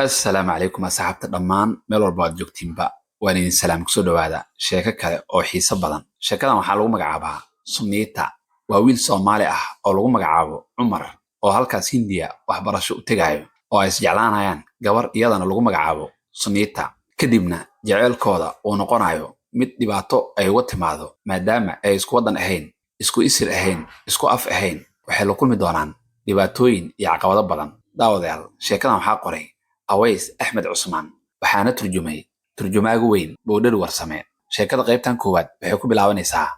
السلام عليكم أصحابتا dhammaan meel walba aad joogtiinba waan idin salaam kusoo dhawaada sheeko kale oo xiiso badan sheekadan waxaa lagu magacaabaa Sunniita waa wiil Soomaali ah oo lagu magacaabo Cumar oo halkaas Hindiya waxbarasho u tagayo oo ay isjeclaanayaan gabar iyadana lagu magacaabo Sunniita kadibna jaceylkooda uu noqonayo mid dhibaato ay uga timaado maadaama ay isku wadan ahayn isku isir ahayn isku af ahayn waxay la kulmi doonaan dhibaatooyin iyo caqabado badan daawadayaal sheekadan waxaa qoray Aways Ahmed Cusmaan waxaana turjumaagu weyn Boodhar Warsame sheekada qaybtan koowaad waxay ku bilaabanaysaa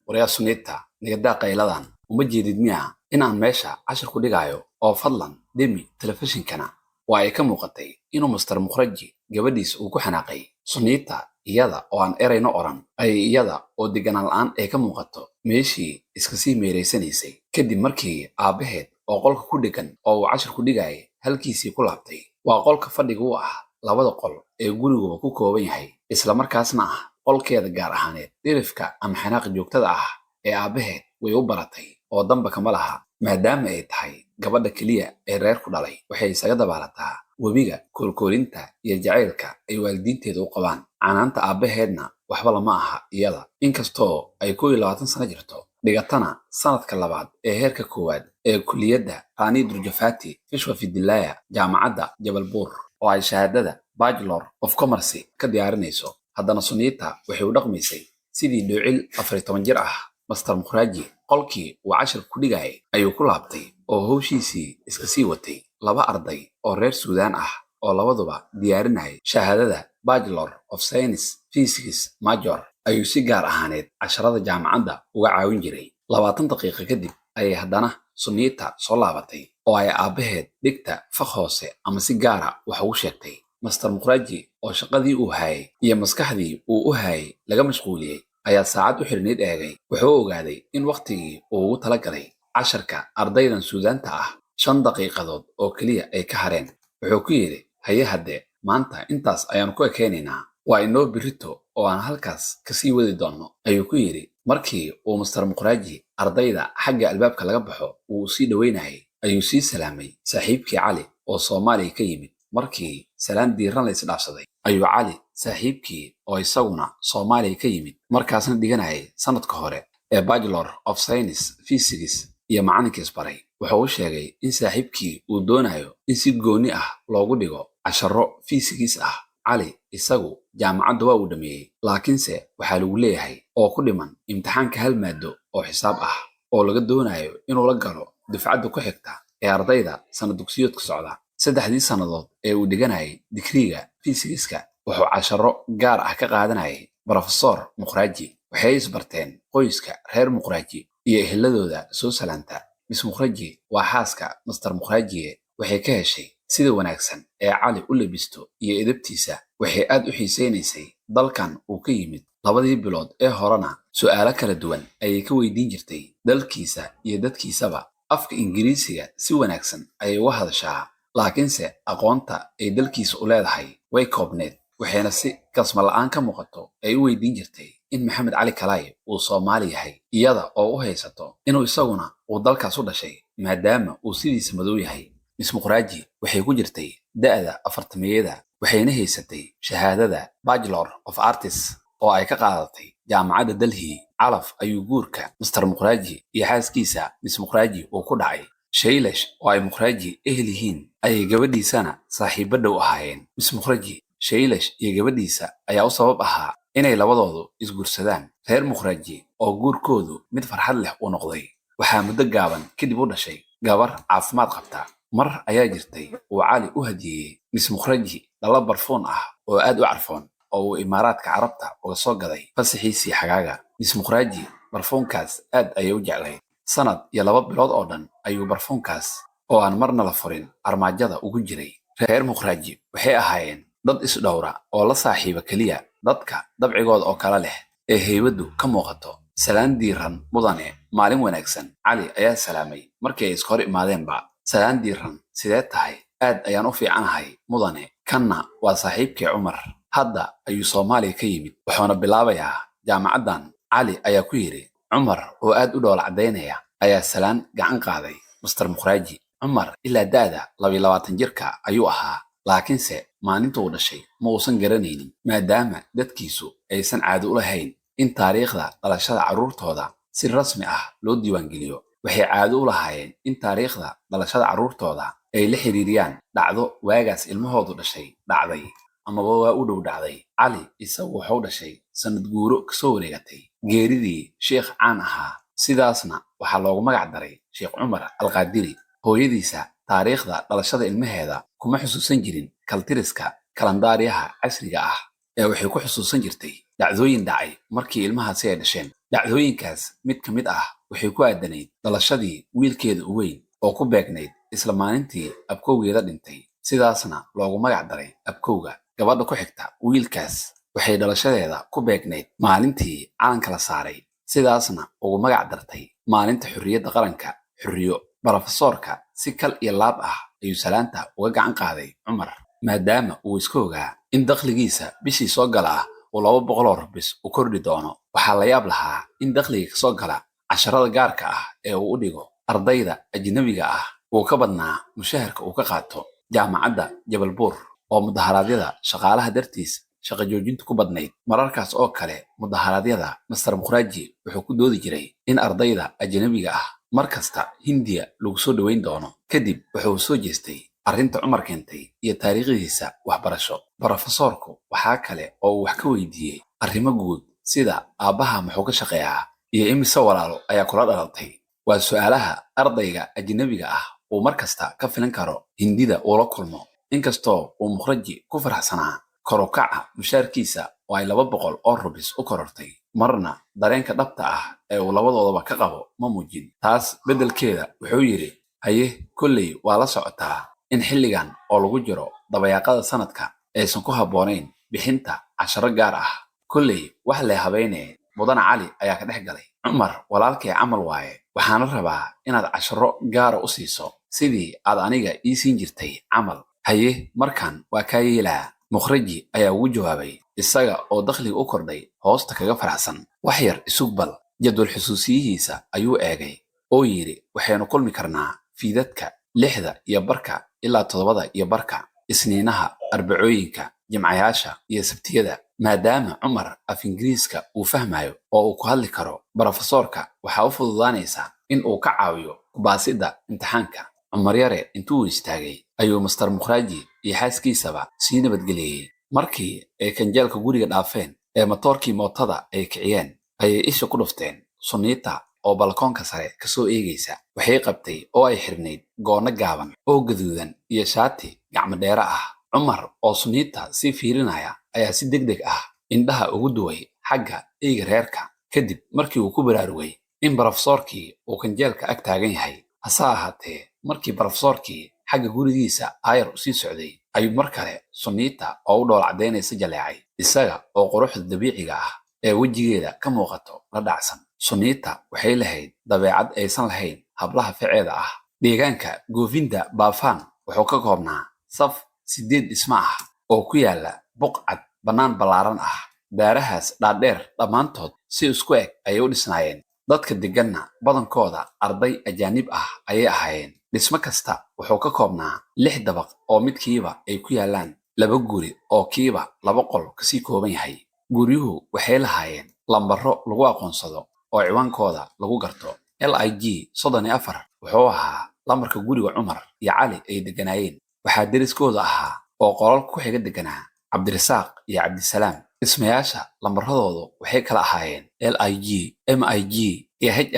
waraya Sunniita nigada qayladan uma jeedid miya in aan meesha cashar ku dhigayo oo fadlan demi telefishinkana waa ay ka muuqatay inuu Mr. Mukhraji gabadhiisa uu ku xanaaqay Sunniita iyada oo aan erayno oran ay iyada oo deganaan la'aan ay ka muuqato meeshii iska sii meereysanaysay kadib markii aabaheed oo qolka ku dhigan oo uu cashar ku dhigay halkiisii ku laabtay waa qolka fadhiga u ah labada qol ee guriguba ku kooban yahay isla markaasna ah qolkeeda gaar ahaaneed dhirifka ama xanaaq joogtada ah ee aabaheed way u baratay oo damba kama laha maadaama ay tahay gabadha kaliya ee reer ku dhalay waxay isaga dabaalataa webiga koolkoolinta iyo jacaylka ay waalidiinteeda u qabaan canaanta aabaheedna waxba lama aha iyada inkastoo ay 21 sano jirto dhigatana sanadka labaad ee heerka koowaad ee kulliyadda Rani Durjafati Fishwafidilaya jaamacadda Jabalbuur oo ay shahaadada Bachelor of Commerce ka diyaarinayso haddana Sunniita waxay u dhaqmaysay sidii dhoocil 14 jir ah Mr. Mukhraji qolkii uu cashar ku dhigay ayuu ku laabtay oo hawshiisii iska sii watay laba arday oo reer Suudaan ah oo labaduba diyaarinay shahaadada Bachelor of Science Physics Major ayuu si gaar ahaaneed casharada jaamacadda uga caawin jiray 20 daqiiqo kadib ayay haddana Sunniita soo laabatay oo ay aabaheed dhigta faq hoose ama si gaara wax ugu sheegtay Mr. Mukhraji oo shaqadii uu hayay iyo maskaxdii uu u hayay laga mashquuliyay ayaa saacad u xirneed eegay wuxuu ogaaday in waqtigii uu ugu talagalay casharka ardaydan Suudaanta ah 5 daqiiqadood oo kaliya ay ka hareen wuxuu ku yiri haye hadde maanta intaas ayaan ku ekeenaynaa waa inoo birito oo aan halkaas ka sii wadi doono ayuu ku yiri markii uu Mr. Mukhraji ardayda xagga albaabka laga baxo uu sii dhaweynayay ayuu sii salaamay saaxiibkii Cali oo Soomaaliya ka yimid markii salaan diiran la isdhaafsaday ayuu Cali saaxiibkii oo isaguna Soomaaliya ka yimid markaasna dhiganayay sanadka hore ee Bachelor of Science Physics iyo macalinkiis baray wuxuu u sheegay in saaxiibkii uu doonayo in si gooni ah loogu dhigo casharo physics ah Cali isagu jaamacadda waa uu dhameeyay laakiinse waxaa lagu leeyahay oo ku dhiman imtixaanka hal maado oo xisaab ah oo laga doonayo inuu la galo dufcadda ku xigta ee ardayda sanad dugsiyeedka socda saddexdii sanadood ee uu dhiganayay digriga physics-ka wuxuu casharo gaar ah ka qaadanayay Professor Mukhraji waxay isbarteen qoyska reer Mukhraji iyo eheladooda soo salaanta Miss Mukhraji waa xaaska Mr. Mukhraji waxay ka heshay sida wanaagsan ee Cali u labisto iyo edebtiisa waxay aad u xiiseynaysay dalkan uu ka yimid labadii bilood ee horena su'aalo kala duwan ayay ka weydiin jirtay dalkiisa iyo dadkiisaba afka Ingiriisiga si wanaagsan ayay uga hadashaa laakiinse aqoonta ay dalkiisa u leedahay way koobneed waxayna si kasma la'aan ka muuqato ay u weydiin jirtay in Maxamed Cali Kalay uu Soomaali yahay iyada oo u haysato inuu isaguna uu dalkaas u dhashay maadaama uu sidiisa madow yahay Miss Mukhraji waxay ku jirtay da'da 40meeyada waxayna haysatay shahaadada Bachelor of Arts oo ay ka qaadatay jaamacadda Delhi calaf ayuu guurka Mr. Mukhraji iyo xaaskiisa Miss Mukhraji uu ku dhacay Shaylesh oo ay Mukhraji ehlihiin ay gabadhiisana saaxiibo dhow ahaayeen Miss Mukhraji Shaylesh iyo gabadhiisa ayaa u sabab ahaa inay labadoodu isguursadaan reer Mukhraji oo guurkoodu mid farxad leh u noqday waxaa muddo gaaban kadib u dhashay gabar caafimaad qabta mar ayaa jirtay uu Cali u hadiyay Miss Mukhraji dhala barfoon ah oo aad u carfoon oo uu Imaaraadka Carabta uga soo gaday fasaxiisii xagaaga Miss Mukhraji barfoonkaas aad ayay u jeclay sanad iyo 2 bilood oo dhan ayuu barfoonkaas oo aan marna la furin armaajada ugu jiray reer Mukhraji waxay ahaayeen dad isdhowra oo la saaxiiba kaliya dadka dabcigooda oo kala leh ee heybadu ka muuqato salaan diiran mudane maalin wanaagsan Cali ayaa salaamay markii ay iska hor imaadeenba salaan diiran sidee tahay aad ayaan u fiicanahay mudane kanna waa saaxiibkii Cumar hadda ayuu Soomaaliya ka yimid wuxuuna bilaabayaa jaamacaddan Cali ayaa ku yiri Cumar oo aad u dhool cadeynaya ayaa salaan gacan qaaday Mr. Mukhraji Cumar ilaa daada 22 jirka ayuu ahaa laakiinse maalinta uu dhashay ma uusan garanaynin maadaama dadkiisu aysan caado u lahayn in taariikhda dhalashada carruurtooda si rasmi ah loo diiwaangeliyo. waxay caado u lahaayeen in taariikhda dhalashada carruurtooda ay la xiriiriyaan dhacdo waagaas ilmahoodu dhashay dhacday amaba waa u dhow dhacday. cali isagu wuxuu dhashay sanad guuro kasoo wareegatay geeridii sheekh caan ahaa, sidaasna waxaa loogu magac daray sheekh cumar alqaadiri. hooyadiisa taariikhda dhalashada ilmaheeda kuma xusuusan jirin kaltiriska kalandaaryaha casriga ah ee waxay ku xusuusan jirtay dhacdooyin dhacay markii ilmahaasi ay dhasheen. dhacdooyinkaas mid ka mid ah waxay ku aadanayd dhalashadii wiilkeeda u weyn oo ku beegnayd isla maalintii abkowgeeda dhintay, sidaasna loogu magac daray abkowga. gabadha ku xigta wiilkaas waxay dhalashadeeda ku beegnayd maalintii calanka la saaray, sidaasna ugu magac dartay maalinta xurriyadda qaranka xurriyo. brofesoorka si kal iyo laab ah ayuu salaanta uga gacan qaaday cumar, maadaama uu iska ogaa in dakhligiisa bishii soo gala ah uu 200 rubis u kordhi doono. waxaa la yaab lahaa in dakhliga kasoo gala casharada gaarka ah ee uu u dhigo ardayda ajnabiga ah uu ka badnaa mushaharka uu ka qaato jaamacadda jabalbuur oo mudaharaadyada shaqaalaha dartiis shaqo joojinta ku badnayd. mararkaas oo kale mudaharaadyada master mukhraaji wuxuu ku doodi jiray in ardayda ajnabiga ah mar kasta hindiya lagu soo dhoweyn doono. kadib wuxuu soo jeestay arrinta cumar keentay iyo taariikhdiisa waxbarasho. brofesoorku waxaa kale oo uu wax ka weydiiyey arrimo guud sida aabbaha muxuu ka shaqeeyaa iyo imise walaalo ayaa kula dhalatay. waa su'aalaha ardayga ajnabiga ah uu mar kasta ka filan karo hindida uu la kulmo. inkastoo uu mukhraji ku faraxsanaa kor u kaca mushaarkiisa oo ay 200 oo rubis u korortay, marna dareenka dhabta ah ee uu labadoodaba ka qabo ma muujin. taas beddelkeeda wuxuu yidhi, haye kolley waa la socotaa in xilligan oo lagu jiro dabayaaqada sanadka aysan ku habboonayn bixinta casharo gaar ah. kolley wax lee habeynee mudane cali ayaa ka dhex galay. cumar walaalkay camal waaye, waxaana rabaa inaad casharo gaara u siiso sidii aad aniga ii siin jirtay camal. haye markan waa kaa yeelaa, mukhraji ayaa ugu jawaabay isaga oo dakhliga u kordhay hoosta kaga faraxsan. wax yar isug bal jadwal xusuusiyihiisa ayuu eegay oo yidhi, waxaynu kulmi karnaa fiidadka 6:15 ilaa 7:15, isniinaha, arbacooyinka, jimcayaasha iyo sabtiyada. maadaama cumar af ingiriiska uu fahmayo oo uu ku hadli karo, brofesoorka waxaa u fududaanaysa in uu ka caawiyo kubaasidda imtixaanka. cumar yare intuu istaagay ayuu master mukhraaji iyo xaaskiisaba sii nabadgeliyey. markii ay kanjeelka guriga dhaafeen ee matoorkii mootada ay kiciyeen ayay isha ku dhufteen suniita oo balkoonka sare kasoo eegaysa. waxay qabtay oo ay xirnayd goono gaaban oo gaduudan iyo shaati gacmo dheere ah. cumar oo suniita sii fiirinaya ayaa si degdeg ah indhaha ugu duway xagga eyga reerka. kadib markii uu ku baraarugay in brofesoorkii uu kanjeelka ag taagan yahay. hase ahaatee markii brofesoorkii xagga gurigiisa aayar u sii socday ayuu mar kale suniita oo u dhool caddaynaysa jaleecay, isaga oo quruxda dabiiciga ah ee wejigeeda ka muuqato la dhacsan. suniita waxay lahayd dabeecad aysan lahayn hablaha ficeeda ah. deegaanka goofinda baafaan wuxuu ka koobnaa saf 8 dhismo ah oo ku yaala buqcad bannaan ballaaran ah. daarahaas dhaadheer dhammaantood si isku eg ayay u dhisnaayeen. dadka degganna badankooda arday ajaanib ah ayay ahaayeen. dhismo kasta wuxuu ka koobnaa 6 dabaq oo midkiiba ay ku yaalaan 2 guri oo kiiba 2 qol kasii kooban yahay. guryuhu waxay lahaayeen lambaro lagu aqoonsado oo ciwaankooda lagu garto. lig 34 wuxuu ahaa lambarka guriga cumar iyo cali ay degganaayeen. waxaa deriskooda ahaa oo qolalka ku xiga degganaa cabdirasaaq iyo cabdisalaam. dhismayaasha lambaradoodu waxay kala ahaayeen lig, mig iyo hig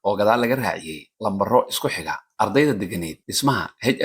oo gadaal laga raaciyey lambaro isku xiga. ardayda degganayd dhismaha hig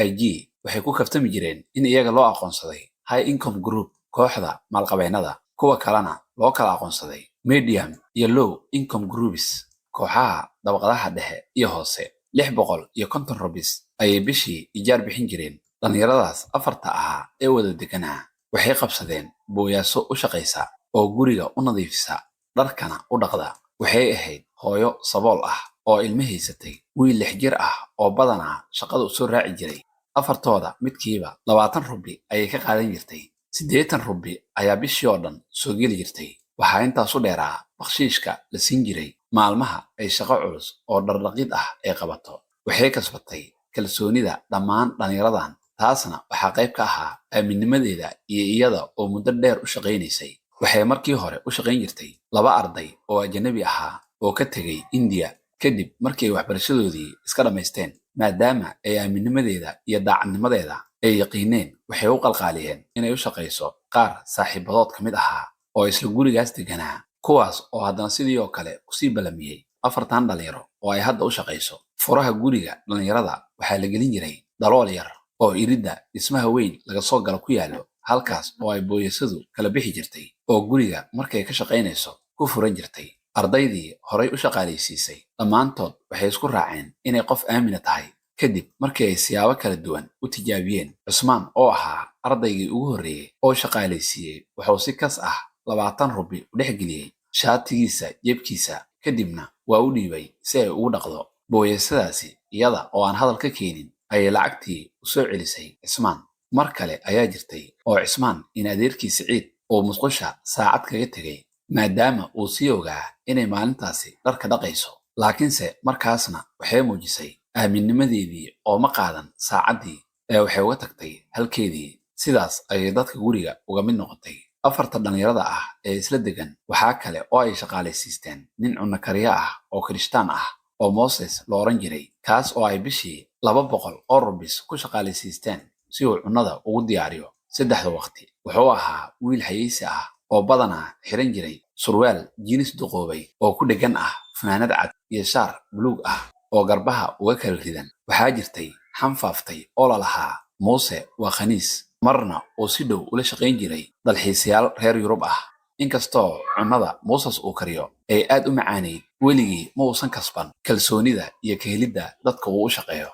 waxay ku kaftami jireen in iyaga loo aqoonsaday high income group, kooxda maalqabeennada. kuwa kalena loo kala aqoonsaday medium iyo low income groups, kooxaha dabaqadaha dhexe iyo hoose. 650 rubis ayay bishii ijaar bixin jireen. dhallinyaradaas afarta ahaa ee wada degganaa waxay qabsadeen booyaaso u shaqaysa oo guriga u nadiifisa, dharkana u dhaqda. waxay ahayd hooyo sabool ah oo ilmo haysatay wiil 6 jir ah oo badanaa shaqada u soo raaci jiray. afartooda midkiiba 20 rubi ayay ka qaadan jirtay. 80 rubi ayaa bishii oo dhan soo geli jirtay. waxaa intaas u dheeraa bakshiishka la siin jiray maalmaha ay shaqo culus oo dhardhaqid ah ay qabato. waxay kasbatay kalsoonida dhammaan dhallinyaradan taasna waxaa qayb ka ahaa aaminnimadeeda iyo iyada oo muddo dheer u shaqaynaysay. waxay markii hore u shaqayn jirtay 2 arday oo ajnabi ahaa oo ka tegay India kadib markii ay waxbarashadoodii iska dhammaysteen. maadaama ay aaminnimadeeda iyo daacadnimadeeda ay yaqiineen, waxay u qalqaaliyeen inay u shaqayso qaar saaxiibadood ka mid ahaa oo isla gurigaas deganaa, kuwaas oo haddana sidii oo kale kusii ballamiyey 4 dhalinyaro oo ay hadda u shaqayso. furaha guriga dhalinyarada waxaa la gelin jiray dalool yar oo iridda dhismaha weyn laga soo galo ku yaallo, halkaas oo ay booyasadu kala bixi jirtay oo guriga markay ka shaqaynayso ku furan jirtay. ardaydii horay u shaqaalaysiisay dhammaantood waxay isku raaceen inay qof aamina tahay kadib markii ay siyaabo kala duwan u tijaabiyeen. Cusmaan oo ahaa ardaygii ugu horreeyey oo shaqaalaysiiyey wuxuu si kas ah 20 rubi u dhex geliyey shaatigiisa jebkiisa, kadibna waa u dhiibay si ay ugu dhaqdo booyasadaasi. iyada oo aan hadal ka keenin ayay lacagtii u soo celisay Cismaan. mar kale ayaa jirtay oo Cismaan in adeerkii Siciid oo musqusha saacad kaga tegay maadaama uu sii ogaa inay maalintaasi dharka dhaqayso, laakiinse markaasna waxay muujisay aaminnimadeedii oo ma qaadan saacaddii ee waxay uga tagtay halkeedii. sidaas ayay dadka guriga uga mid noqotay. 4 dhalinyarada ah ee isla degan waxaa kale oo ay shaqaalaysiisteen nin cunno kariye ah oo Kirishtaan ah oo Moses la oran jiray, kaas oo ay bishii 200 oo rubis ku shaqaalaysiisteen si uu cunnada ugu diyaariyo 3 waqti. wuxuu ahaa wiil hayeysi ah oo badanaa xiran jiray surwaal jiinis duqoobay oo ku dhegan ah fanaanad cad iyo shaar buluug ah oo garbaha uga kala ridan. waxaa jirtay xanfaaftay oo la lahaa Muuse waa khaniis, marna oo si dhow ula shaqayn jiray dalxiisayaal reer Yurub ah. inkastoo cunnada Moses uu kariyo ay aad u macaanayd, weligii ma uusan kasban kalsoonida iyo ka helidda dadka uu u shaqeeyo.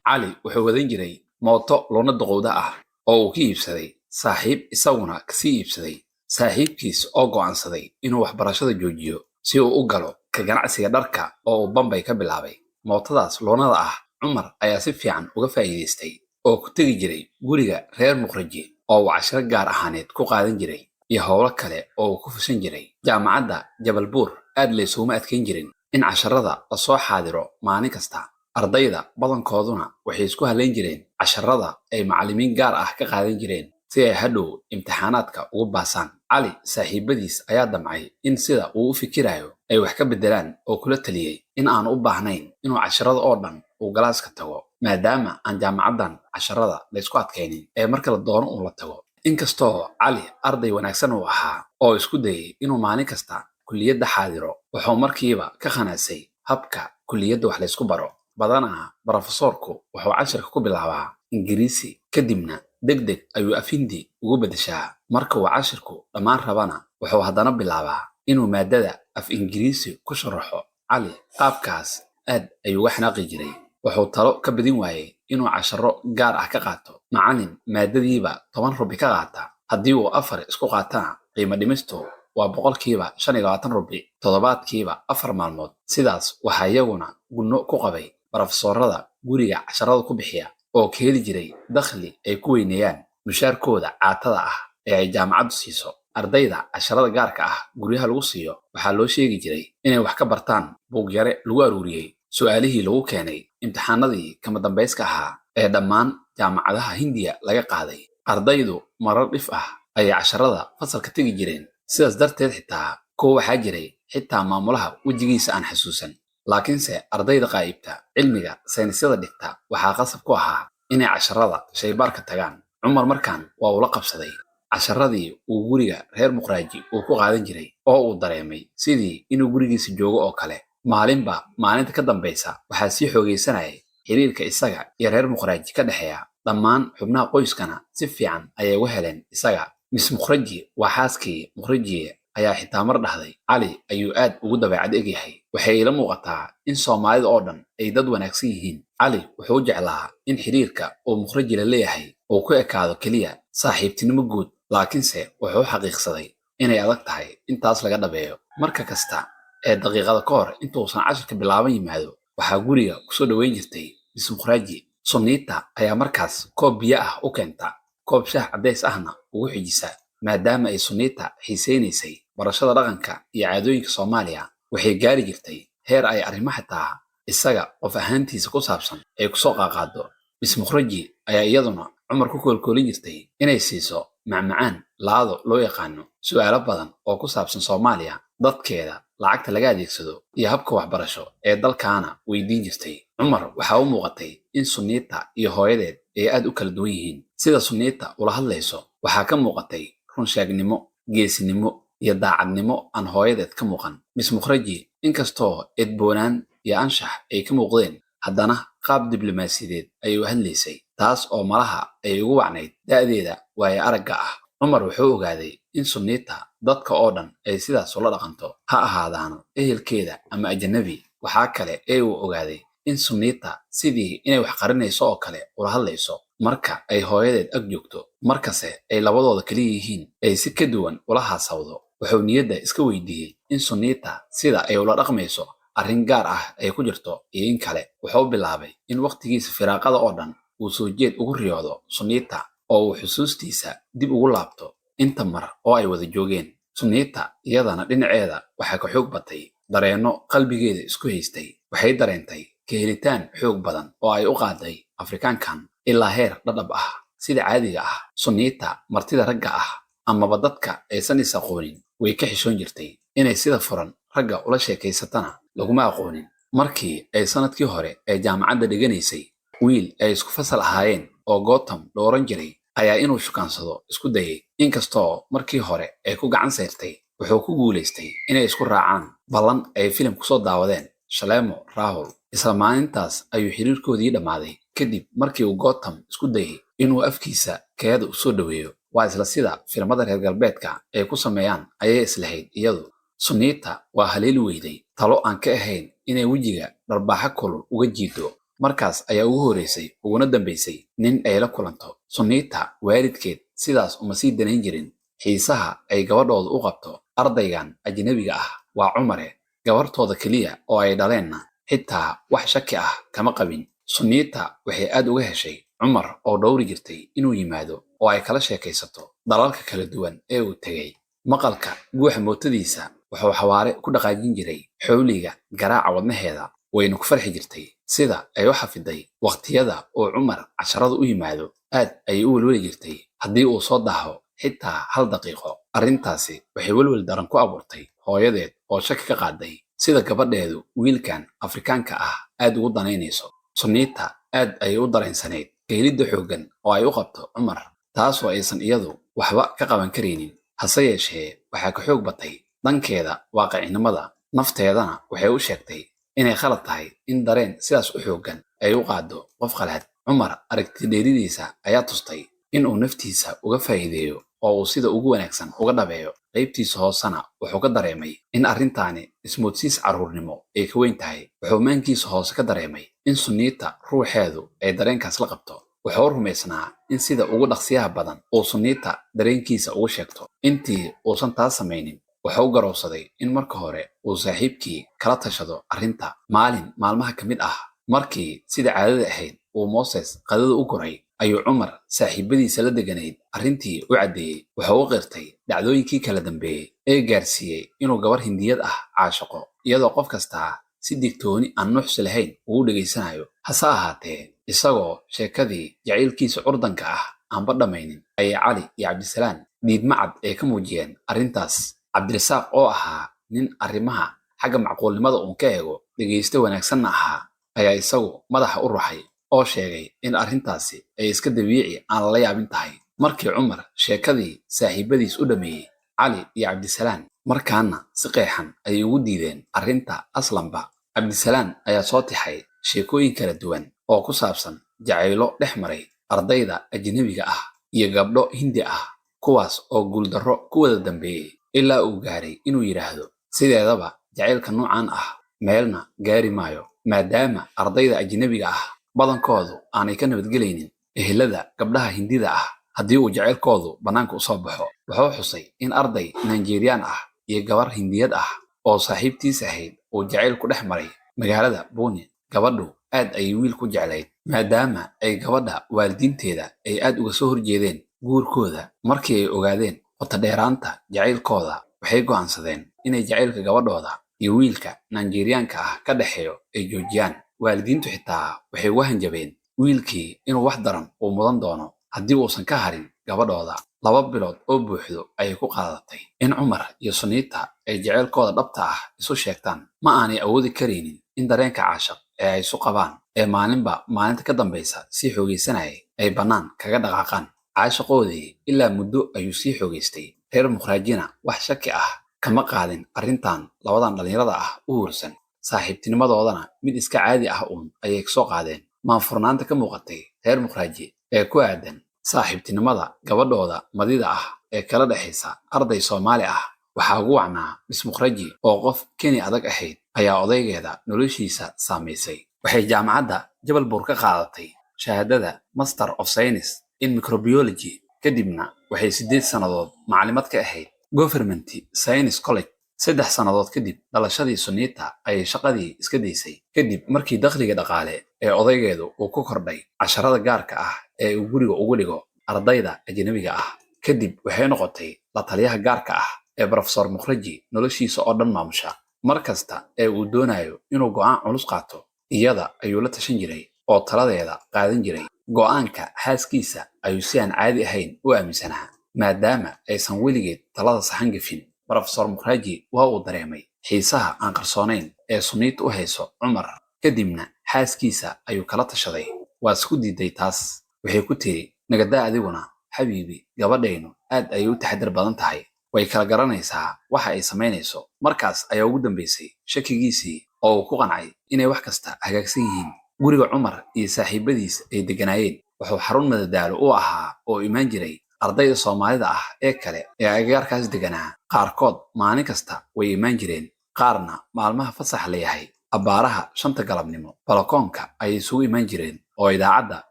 cali wuxuu wadan jiray mooto loona duqowda ah oo uu ka iibsaday saaxiib isaguna kasii iibsaday. saaxiibkiis oo go'aansaday inuu waxbarashada joojiyo si uu u galo ka ganacsiga dharka oo uu Bambay ka bilaabay. mootadaas loonada ah Cumar ayaa si fiican uga faa'iidaystay oo ku tegi jiray guriga reer Muqraji oo uu casharo gaar ahaaneed ku qaadan jiray iyo howlo kale oo uu ku fushan jiray. jaamacadda Jabalbuur aad laysuuma adkayn jirin in casharada la soo xaadiro maalin kasta. ardayda badankooduna waxay isku halayn jireen casharada ay macallimiin gaar ah ka qaadan jireen si ay hadhow imtixaanaadka ugu baasaan. cali saaxiibadiis ayaa damcay in sida uu u fikirayo ay wax ka beddelaan oo kula taliyey in aan u baahnayn inuu casharada oo dhan uu galaaska tago, maadaama aan jaamacaddan casharada laysku adkaynin ee marka la doono uu la tago. inkastoo cali arday wanaagsan uu ahaa oo isku dayay inuu maalin kasta kulliyadda xaadiro, wuxuu markiiba ka khanaasay habka kulliyadda wax laysku baro. badanaa brofesoorku wuxuu casharka ku bilaabaa Ingiriisi, kadibna degdeg ayuu af Hindi ugu beddeshaa. marka uu cashirku dhammaan rabana wuxuu haddana bilaabaa inuu maadada af Ingiriisi ku sharaxo. cali qaabkaas aad ayuu uga xanaaqi jiray. wuxuu talo ka badin waayey inuu casharo gaar ah ka qaato. macallin maadadiiba 10 rubi ka qaata, haddii uu 4 isku qaatana qiimo dhimistu waa 25 rubi toddobaadkiiba 4 maalmood. sidaas waxaa iyaguna gunno ku qabay brofesoorada guriga casharada ku bixiya oo ka heli jiray dakhli ay ku weyneeyaan mushaarkooda caatada ah ee ay jaamacaddu siiso. ardayda casharada gaarka ah guryaha lagu siiyo waxaa loo sheegi jiray inay wax ka bartaan buug yare lagu aruuriyey su'aalihii lagu keenay imtixaanadii kama dambayska ahaa ee dhammaan jaamacadaha Hindiya laga qaaday. ardaydu marar dhif ah ayay casharada fasalka tegi jireen, sidaas darteed xitaa kuwa waxaa jiray xitaa maamulaha wejigiisa aan xasuusan. laakiinse ardayda qaa'ibta cilmiga saynisyada dhigta waxaa qasab ku ahaa inay casharada shaybaarka tagaan. Cumar markaan waa ula qabsaday casharadii uu guriga reer Muqraaji uu ku qaadan jiray oo uu dareemay sidii inuu gurigiisa joogo oo kale. maalinba maalinta ka dambaysa waxaa sii xoogaysanayay xiriirka isaga iyo reer Muqraaji ka dhexeeya. dhammaan xubnaha qoyskana si fiican ayay uga heleen isaga. Miss Muqraji waa xaaskii Muqraji ayaa xitaa mar dhahday cali ayuu aad ugu dabeecad egyahay. waxay ila muuqataa in Soomaalida oo dhan ay dad wanaagsan yihiin. cali wuxuu jeclaa in xiriirka uu Muqraji la leeyahay uu ku ekaado keliya saaxiibtinimo guud, laakiinse wuxuu xaqiiqsaday inay adag tahay intaas laga dhabeeyo. marka kasta ee daqiiqada ka hor intuusan casharka bilaaban yimaado waxaa guriga kusoo dhaweyn jirtay Miss Muqraji. Sunniita ayaa markaas koob biyo ah u keenta, koob shaah cadays ahna ugu xijisa, maadaama ay Sunniita xiisaynaysay barashada dhaqanka iyo caadooyinka Soomaaliya waxay gaari jirtay heer ay arrimo xitaa isaga qof ahaantiisa ku saabsan ay ku soo qaaqaado. Miss Mukhraji ayaa iyaduna Cumar ku koolkoolin jirtay inay siiso macmacaan laado loo yaqaano su'aalo badan oo ku saabsan Soomaaliya, dadkeeda, lacagta laga adeegsado iyo habka waxbarasho ee dalkaana weydiin jirtay. Cumar waxa uu muuqatay in Sunniita iyo hooyadeed ay aad u kala duwan yihiin. Sida Sunniita ula hadlayso waxaa ka muuqatay run sheegnimo, geesinimo iyo daacadnimo aan hooyadeed ka muuqan. Miss Mukhraji inkastoo edboonaan iyo anshax ay ka muuqdeen, haddana qaab diblomaasiyadeed ayay u hadlaysay, taas oo malaha ay ugu wacnayd da'deeda waayo aragga ah. Cumar wuxuu ogaaday in Sunniita dadka oo dhan ay sidaas ula dhaqanto, ha ahaadaano ehelkeeda ama ajnabi. Waxaa kale ee uu ogaaday in Sunniita sidii inay wax qarinayso oo kale ula hadlayso marka ay hooyadeed ag joogto, markase ay labadooda kaliya yihiin ay si ka duwan ula haasawdo. Wuxuu niyadda iska weydiiyey in Sunniita sida ay ula dhaqmayso arrin gaar ah ay ku jirto iyo in kale. Wuxuu bilaabay in waqtigiisa firaaqada oo dhan uu soo jeed ugu riyoodo Sunniita oo uu xusuustiisa dib ugu laabto inta mar oo ay wada joogeen. Sunniita iyadana dhinaceeda waxaa ka xoog batay dareenno qalbigeeda isku haystay. Waxay dareentay ka helitaan xoog badan oo ay u qaaday Afrikaankan ilaa heer dhadhab ah. Sida caadiga ah, Sunniita martida ragga ah amaba dadka aysan is aqoonin way ka xishoon jirtay. Inay sida furan ragga ula sheekaysatana laguma aqoonin. Markii ay sanadkii hore ee jaamacadda dhiganaysay, wiil ay isku fasal ahaayeen oo Gotham la oran jiray ayaa inuu shukaansado isku dayay. Inkastoo markii hore ay ku gacan sayrtay, wuxuu ku guulaystay inay isku raacaan ballan ay filim ku soo daawadeen Shalemo Rahul. Isla maalintaas ayuu xiriirkoodii dhammaaday kadib markii uu Gotham isku dayay inuu afkiisa keeda u soo dhaweeyo. Waa isla sida filimada reer galbeedka ay ku sameeyaan ayay islahayd iyadu. Sunniita waa haleeli weyday talo aan ka ahayn inay wejiga dharbaaxa kulul uga jiido. Markaas ayaa ugu horeysay uguna dambaysay nin ay la kulanto. Sunniita waalidkeed sidaas uma sii danayn jirin xiisaha ay gabadhooda u qabto ardaygan ajnabiga ah. Waa Cumare, gabartooda keliya oo ay dhaleenna xitaa wax shaki ah kama qabin. Sunniita waxay aad uga heshay Cumar oo dhowri jirtay inuu yimaado oo ay kala sheekaysato dalalka kala duwan ee uu tegay. Maqalka guuxa mootadiisa wuxuu xawaare ku dhaqaajin jiray xawliga garaaca wadnaheeda, wayna ku farxi jirtay sida ay u xafiday waqtiyada uu Cumar casharada u yimaado. Aad ayay u welweli jirtay haddii uu soo daaho xitaa hal daqiiqo. Arrintaasi waxay welwel daran ku abuurtay hooyadeed oo shaki ka qaaday sida gabadheedu wiilkan Afrikaanka ah aad ugu danaynayso. Sunniita aad ayay u dareensanayd geelidda xooggan oo ay u qabto Cumar, taasoo aysan iyadu waxba ka qaban karaynin. Hase yeeshee waxaa ka xoog batay dhankeeda waaqicinimada. Nafteedana waxay u sheegtay inay khalad tahay in dareen sidaas u xooggan ay u qaado qof qalad. Cumar aragtidheeridiisa ayaa tustay in uu naftiisa uga faa'iideeyo oo uu sida ugu wanaagsan uga dhabeeyo. qaybtiisa hoosena wuxuu ka dareemay in arrintaani ismoodsiis carruurnimo ay ka weyn tahay. Wuxuu maankiisa hoose ka dareemay in Sunniita ruuxeedu ay dareenkaas la qabto. wuxuu rumaysnaa in sida ugu dhaqsiyaha badan uu Sunniita dareenkiisa ugu sheegto. Intii uusan taas samaynin, wuxuu garowsaday in marka hore uu saaxiibkii kala tashado arrinta. Maalin maalmaha ka mid ah, markii sida caadada ahayd uu Moses qadada u koray, ayuu Cumar saaxiibadiisa la deganayd arrintii u caddeeyey. Wuxuu u qirtay dhacdooyinkii kala dambeeyey ee gaarsiiyey inuu gabar Hindiyad ah caashaqo, iyadoo qof kastaa si digtooni aan nuuxsi lahayn ugu dhegaysanayo. Hase ahaatee, isagoo sheekadii jacaylkiisa curdanka ah aanba dhammaynin, ayay Cali iyo Cabdisalaan diidma cad ee ka muujiyeen arrintaas. Cabdirasaaq oo ahaa nin arrimaha xagga macquulnimada uun ka eego, dhegaysta wanaagsanna ahaa, ayaa isagu madaxa u ruxay oo sheegay in arrintaasi ay iska dabiici aan lala yaabin tahay. Markii Cumar sheekadii saaxiibadiis u dhameeyey, Cali iyo Cabdisalaan markaana si qeexan ayay ugu diideen arrinta aslanba. Cabdisalaan ayaa soo tixay sheekooyin kala duwan oo ku saabsan jacaylo dhex maray ardayda ajnabiga ah iyo gabdho Hindi ah, kuwaas oo guuldarro ku wada dambeeyey ilaa uu gaaray inuu yidhaahdo sideedaba jacaylka noocan ah meelna gaari maayo, maadaama ardayda ajnabiga ah badankoodu aanay ka nabadgelaynin ehelada gabdhaha Hindida ah haddii uu jacaylkoodu bannaanka u soo baxo. Wuxuu xusay in arday Nigerian ah iyo gabar Hindiyad ah oo saaxiibtiis ahayd uu jacayl ku dhex maray magaalada Pune. Gabadhu aad ayay wiil ku jeclayd, maadaama ay gabadha waalidiinteeda ay aad uga soo horjeedeen guurkooda. Markii ay ogaadeen qoto dheeraanta jacaylkooda, waxay go'aansadeen inay jacaylka gabadhooda iyo wiilka Nigerianka ah ka dhexeeyo ay joojiyaan. Waalidiintu xitaa waxay uga hanjabeen wiilkii inuu wax daran uu mudan doono haddii uusan ka harin gabadhooda. 2 bilood oo buuxdo ayay ku qaadatay in Cumar iyo Sunita ay jacaylkooda dhabta ah isu sheegtaan. Ma aanay awoodi karaynin in dareenka caashaq ee ay isu qabaan ee maalinba maalinta ka dambaysa sii xoogaysanayay ay bannaan kaga dhaqaaqaan. Caashaqoodii ilaa muddo ayuu sii xoogaystay. Reer Mukhraajina wax shaki ah kama qaadin arrintan labadan dhalinyarada ah u hursan. Saaxiibtinimadoodana mid iska caadi ah ayay soo qaadeen. Maanfurnaanta ka muuqatay reer Mukhraaji ee ku aadan saaxiibtinimada gabadhooda madida ah ee kala dhexaysa arday Soomaali ah waxaa ugu wacnaa Miss Mukhraaji oo qof Keni adag ahayd ayaa odaygeeda noloshiisa saamaysay. Waxay jaamacadda Jabalpur ka qaadatay shahaadada Master of Science in Microbiology, kadibna waxay 8 sannadood macallimad ka ahayd Government Science College. 3 sannadood kadib dhalashadii Sunita ayay shaqadii iska daysay kadib markii dakhliga dhaqaale ee odaygeedu uu ku kordhay casharada gaarka ah ee uu guriga ugu dhigo ardayda ajnabiga ah. Kadib waxay noqotay la taliyaha gaarka ah ee Professor Mukhraaji noloshiisa oo dhan maamusha. Mar kasta ee uu doonayo inuu go'aan culus qaato iyada ayuu la tashan jiray oo taladeeda qaadan jiray. Go'aanka xaaskiisa ayuu si aan caadi ahayn u aaminsanaa maadaama aysan weligeed talada saxan gafin. Professor Mukhraaji waa uu dareemay xiisaha aan qarsoonayn ee Sunita u hayso Cumar. Kadibna xaaskiisa ayuu kala tashaday. Waa isku diiday taas. Waxay ku tiri, nagadaa adiguna xabiibi, gabadhaynu aad ayay u taxaddar badan tahay. Way kala garanaysaa waxa ay samaynayso. Markaas ayaa ugu dambaysay shakigiisii oo uu ku qancay inay wax kasta hagaagsan yihiin. Guriga Cumar iyo saaxiibadiis ay deganaayeen wuxuu xarun madadaalo u ahaa oo imaan jiray ardayda Soomaalida ah ee kale ee agagaarkaas deganaa. Qaarkood maalin kasta way imaan jireen, qaarna maalmaha fasax leeyahay. Abbaaraha 5 galabnimo balakoonka ayay isugu imaan jireen oo idaacadda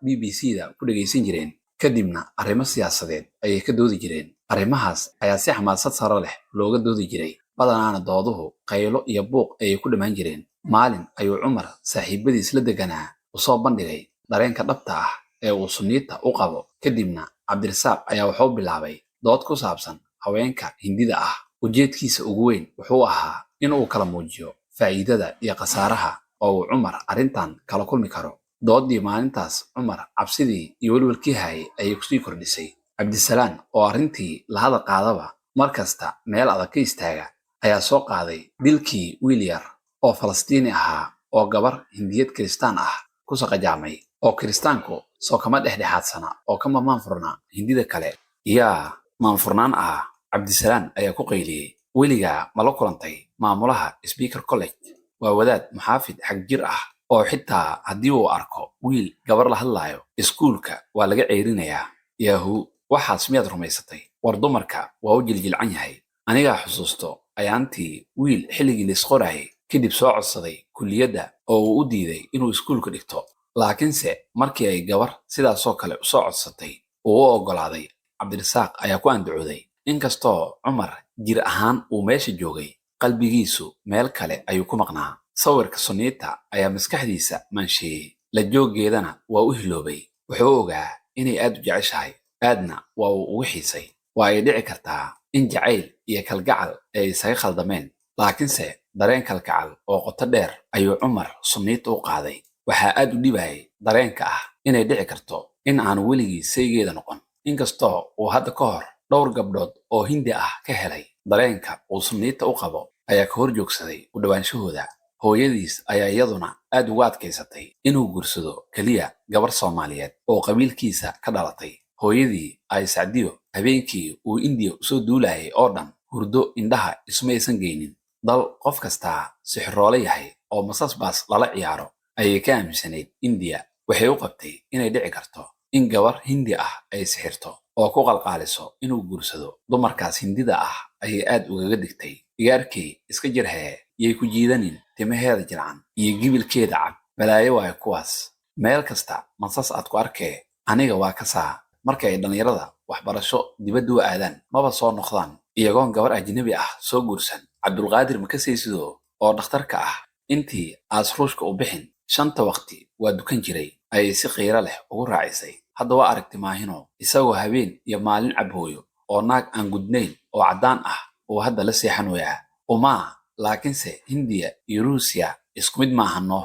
BBC-da ku dhagaysan jireen. Kadibna arrimo siyaasadeed ayay ka doodi jireen. Arrimahaas ayaa si xamaasad sare leh looga doodi jiray. Badanaana dooduhu qaylo iyo buuq ayay ku dhammaan jireen. Maalin ayuu Cumar saaxiibadiis la deganaa u soo bandhigay dareenka dhabta ah ee uu Sunita u qabo. Kadibna Cabdirasaaq ayaa wuxuu bilaabay dood ku saabsan haweenka Hindida ah. Ujeedkiisa ugu weyn wuxuu ahaa in uu kala muujiyo faa'iidada iyo khasaaraha oo uu Cumar arrintan kala kulmi karo. Doodii maalintaas Cumar cabsidii iyo welwelkii hayay ayay kusii kordhisay. Cabdisalaan oo arrintii la hadal qaadaba mar kasta meel adag ka istaaga ayaa soo qaaday dilkii wiil yar oo Falastiini ahaa oo gabar Hindiyad Kiristaan ah ku saqajaamay. oo Kiristaanku soo kama dhexdhexaadsana oo kama maanfurnaa Hindida kale. Yaa maanfurnaan ah. Cabdisalaan ayaa ku qayliyey, weligaa ma la kulantay maamulaha Speaker College? Waa wadaad muxaafid xag jir ah oo xitaa haddii uu arko wiil gabar la hadlayo iskuulka waa laga ceyrinayaa. Yaahu, waxaas miyaad rumaysatay? War dumarka waa u jiljilcan yahay. Anigaa xusuusto ayaantii wiil xilligii la isqorayay kadib soo codsaday kulliyadda oo uu u diiday inuu iskuulka dhigto. Laakiinse markii ay gabar sidaasoo kale u soo codsatay uu u oggolaaday. Cabdirasaaq ayaa ku andacooday. Inkastoo Cumar jir ahaan uu meesha joogay, qalbigiisu meel kale ayuu ku maqnaa. Sawirka Sunita ayaa maskaxdiisa maansheeyey. La jooggeedana waa u hiloobay. Wuxuu ogaa inay aad u jeceshahay, aadna waa uu ugu xiisay. Waa ay dhici kartaa in jacayl iyo kalgacal ay isaga khaldameen, laakiinse dareen kalgacal oo qoto dheer ayuu Cumar Sunita u qaaday. Waxaa aad u dhibayay dareenka ah inay dhici karto in aanu weligii saygeeda noqon. Inkastoo uu hadda ka hor dhowr gabdhood oo Hindi ah ka helay, dareenka uu Sunita u qabo ayaa ka hor joogsaday u dhawaanshahooda. Hooyadiis ayaa iyaduna aad ugu adkaysatay inuu guursado keliya gabar Soomaaliyeed oo qabiilkiisa ka dhalatay. Hooyadii ay Sacdiyo habeenkii uu Indiya usoo duulayay oo dhan hurdo indhaha ismaysan geynin. Dal qof kastaa sixiroole yahay oo masasbaas lala ciyaaro ayay ka aaminsanayd Indiya. Waxay u qabtay inay dhici karto in gabar Hindi ah ay sixirto oo ku qalqaaliso inuu guursado. Dumarkaas Hindida ah ayay aad ugaga digtay. Igaarkii iska jirhee yay ku jiidanin timaheeda jircan iyo gibilkeeda cad. Balaayo waayo kuwaas. Meel kasta masas aad ku arkee. Aniga waa ka saa. Marka ay dhalinyarada waxbarasho dibadda u aadaan maba soo noqdaan iyagoon gabar ajnabi ah soo guursan. Cabdulqaadir Makasaysido oo dhakhtarka ah intii aasruushka u bixin 5 waqti waa dukan jiray ayay si qiiro leh ugu raacisay. Hadda waa aragti maahino isagoo habeen iyo maalin cabhooyo oo naag aan gudnayn oo caddaan ah uu hadda la seexanayaa. Uma laakiinse Hindiya iyo Ruusiya isku mid maahano.